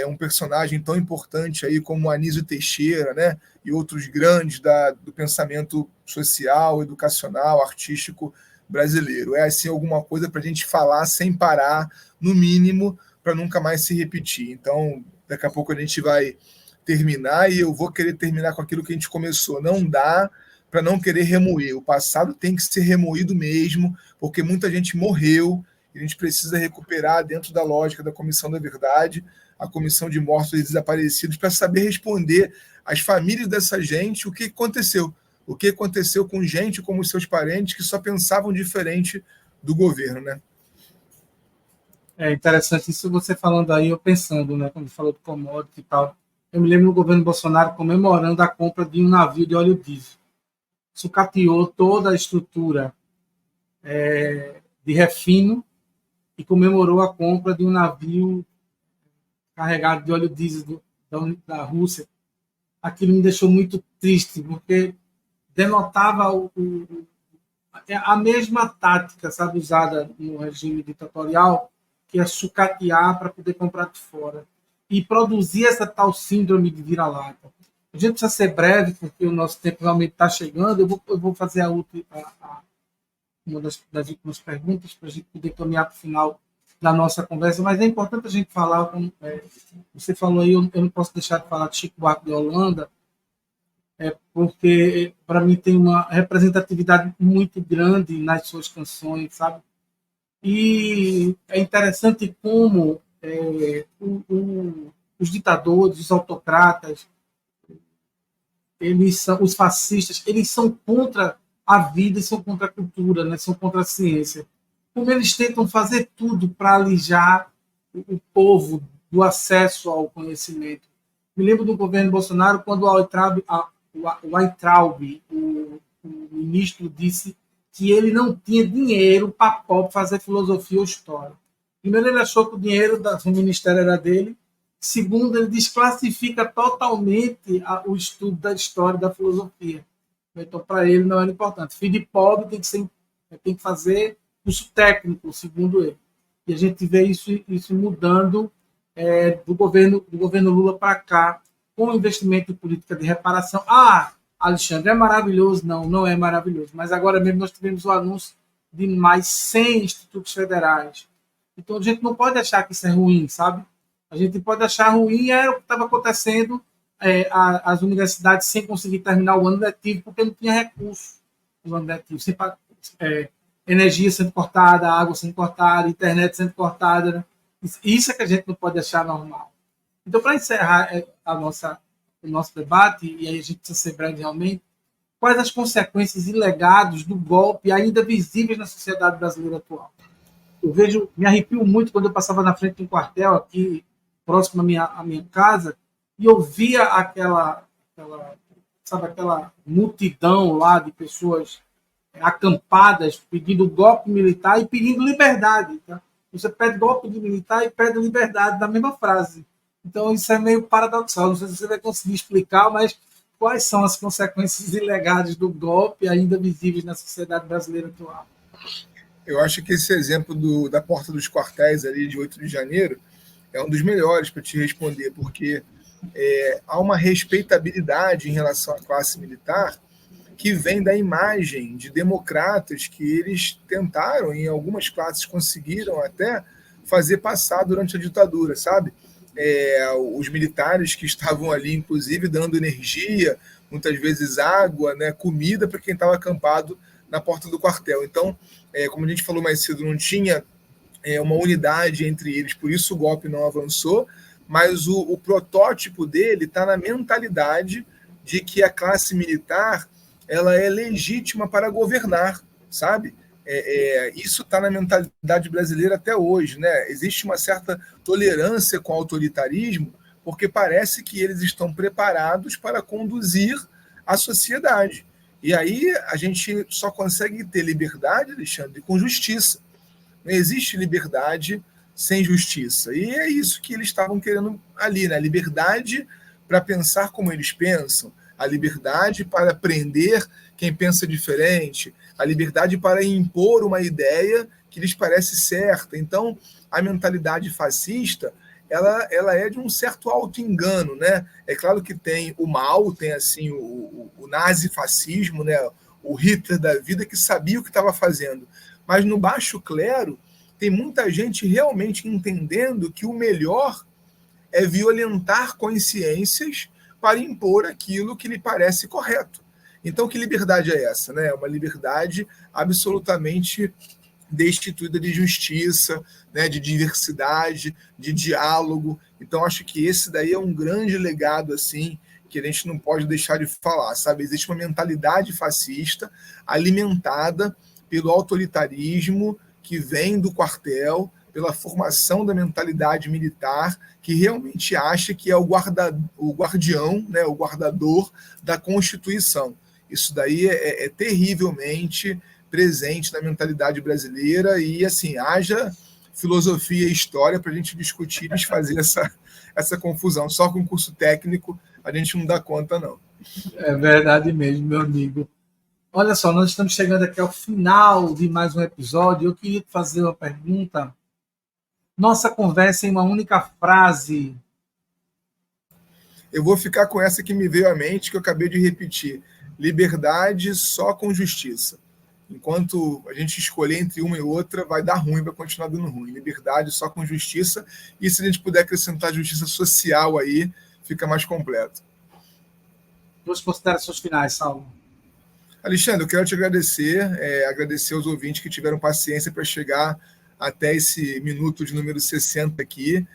B: um personagem tão importante aí como Anísio Teixeira, né, e outros grandes do pensamento social, educacional, artístico brasileiro. É assim alguma coisa para a gente falar sem parar, no mínimo, para nunca mais se repetir. Então, daqui a pouco a gente vai terminar e eu vou querer terminar com aquilo que a gente começou. Não dá para não querer remoer. O passado tem que ser remoído mesmo, porque muita gente morreu e a gente precisa recuperar dentro da lógica da Comissão da Verdade, a Comissão de Mortos e Desaparecidos, para saber responder as famílias dessa gente, o que aconteceu. O que aconteceu com gente como os seus parentes que só pensavam diferente do governo, né?
A: É interessante isso você falando aí, eu pensando, né, quando falou do commodity e tal. Eu me lembro do governo Bolsonaro comemorando a compra de um navio de óleo diesel. Sucateou toda a estrutura de refino e comemorou a compra de um navio carregado de óleo diesel da Rússia. Aquilo me deixou muito triste, porque denotava a mesma tática, sabe, usada no regime ditatorial, que é sucatear para poder comprar de fora. E produzir essa tal síndrome de vira-lata. A gente precisa ser breve, porque o nosso tempo realmente está chegando. Eu vou fazer uma das últimas perguntas para a gente poder caminhar para o final da nossa conversa, mas é importante a gente falar, você falou aí, eu não posso deixar de falar de Chico Buarque de Holanda, porque para mim tem uma representatividade muito grande nas suas canções, sabe? E é interessante como os ditadores, os autocratas, eles são os fascistas, eles são contra a vida e são contra a cultura, né? São contra a ciência. Como eles tentam fazer tudo para alijar o povo do acesso ao conhecimento. Me lembro do governo Bolsonaro, quando o Weintraub, o ministro, disse que ele não tinha dinheiro para fazer filosofia ou história. Primeiro, ele achou que o dinheiro do ministério era dele. Segundo, ele desclassifica totalmente o estudo da história e da filosofia. Então, para ele, não era importante. Filho de pobre tem que fazer curso técnico, segundo ele. E a gente vê isso mudando do governo Lula para cá, com o investimento em política de reparação. Alexandre, é maravilhoso? Não, não é maravilhoso. Mas agora mesmo nós tivemos o anúncio de mais 100 institutos federais. Então a gente não pode achar que isso é ruim, sabe? A gente pode achar ruim o que estava acontecendo, as universidades sem conseguir terminar o ano letivo, porque não tinha recurso no ano letivo. Energia sendo cortada, água sendo cortada, internet sendo cortada. Né? Isso é que a gente não pode achar normal. Então, para encerrar o nosso debate, e aí a gente precisa ser breve realmente, quais as consequências e legados do golpe ainda visíveis na sociedade brasileira atual? Eu me arrepio muito quando eu passava na frente de um quartel aqui, próximo à minha casa, e eu via aquela multidão lá de pessoas acampadas pedindo golpe militar e pedindo liberdade. Tá? Você pede golpe de militar e pede liberdade na mesma frase. Então, isso é meio paradoxal. Não sei se você vai conseguir explicar, mas quais são as consequências ilegais do golpe ainda visíveis na sociedade brasileira atual?
B: Eu acho que esse exemplo da porta dos quartéis ali de 8 de janeiro é um dos melhores para te responder, porque há uma respeitabilidade em relação à classe militar que vem da imagem de democratas que eles tentaram, em algumas classes conseguiram até fazer passar durante a ditadura, sabe? Os militares que estavam ali, inclusive, dando energia, muitas vezes água, né, comida para quem estava acampado na porta do quartel. Então, como a gente falou mais cedo, não tinha uma unidade entre eles, por isso o golpe não avançou, mas o protótipo dele está na mentalidade de que a classe militar ela é legítima para governar, sabe? Isso está na mentalidade brasileira até hoje, né? Existe uma certa tolerância com o autoritarismo, porque parece que eles estão preparados para conduzir a sociedade. E aí a gente só consegue ter liberdade, Alexandre, com justiça. Não existe liberdade sem justiça. E é isso que eles estavam querendo ali, né? Liberdade para pensar como eles pensam, a liberdade para prender quem pensa diferente, a liberdade para impor uma ideia que lhes parece certa. Então, a mentalidade fascista, ela é de um certo auto-engano, né? É claro que tem o mal, tem assim o nazifascismo, né? O Hitler da vida que sabia o que estava fazendo. Mas no baixo clero, tem muita gente realmente entendendo que o melhor é violentar consciências para impor aquilo que lhe parece correto. Então, que liberdade é essa? Né? É uma liberdade absolutamente destituída de justiça, né? De diversidade, de diálogo. Então, acho que esse daí é um grande legado assim que a gente não pode deixar de falar, sabe? Existe uma mentalidade fascista alimentada pelo autoritarismo que vem do quartel, pela formação da mentalidade militar, que realmente acha que é o guardião, né, o guardador da Constituição. Isso daí é terrivelmente presente na mentalidade brasileira e, assim, haja filosofia e história para a gente discutir e desfazer essa confusão. Só com curso técnico a gente não dá conta, não.
A: É verdade mesmo, meu amigo. Olha só, nós estamos chegando aqui ao final de mais um episódio. Eu queria te fazer uma pergunta. Nossa conversa em uma única frase.
B: Eu vou ficar com essa que me veio à mente, que eu acabei de repetir. Liberdade só com justiça. Enquanto a gente escolher entre uma e outra, vai dar ruim, vai continuar dando ruim. Liberdade só com justiça. E se a gente puder acrescentar justiça social aí, fica mais completo.
A: Duas considerações finais, Saulo.
B: Alexandre, eu quero te agradecer, agradecer aos ouvintes que tiveram paciência para chegar até esse minuto de número 60 aqui.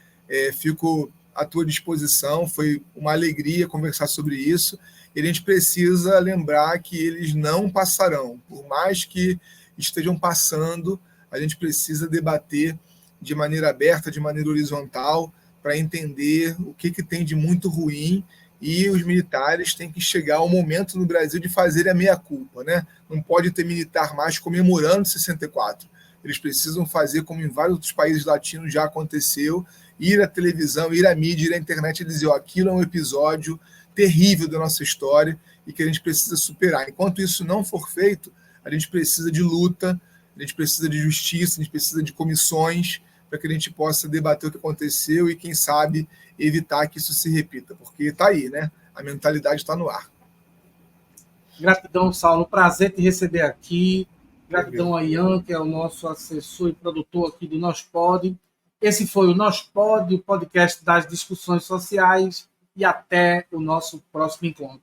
B: Fico à tua disposição, foi uma alegria conversar sobre isso. E a gente precisa lembrar que eles não passarão. Por mais que estejam passando, a gente precisa debater de maneira aberta, de maneira horizontal, para entender o que tem de muito ruim. E os militares têm que chegar ao momento no Brasil de fazer a meia-culpa, né? Não pode ter militar mais comemorando 64. Eles precisam fazer como em vários outros países latinos já aconteceu, ir à televisão, ir à mídia, ir à internet e dizer, aquilo é um episódio terrível da nossa história e que a gente precisa superar. Enquanto isso não for feito, a gente precisa de luta, a gente precisa de justiça, a gente precisa de comissões para que a gente possa debater o que aconteceu e, quem sabe, evitar que isso se repita, porque está aí, né? A mentalidade está no ar.
A: Gratidão, Saulo. Prazer te receber aqui. Gratidão a Ian, que é o nosso assessor e produtor aqui do Nós Pode. Esse foi o Nós Pode, o podcast das discussões sociais, e até o nosso próximo encontro.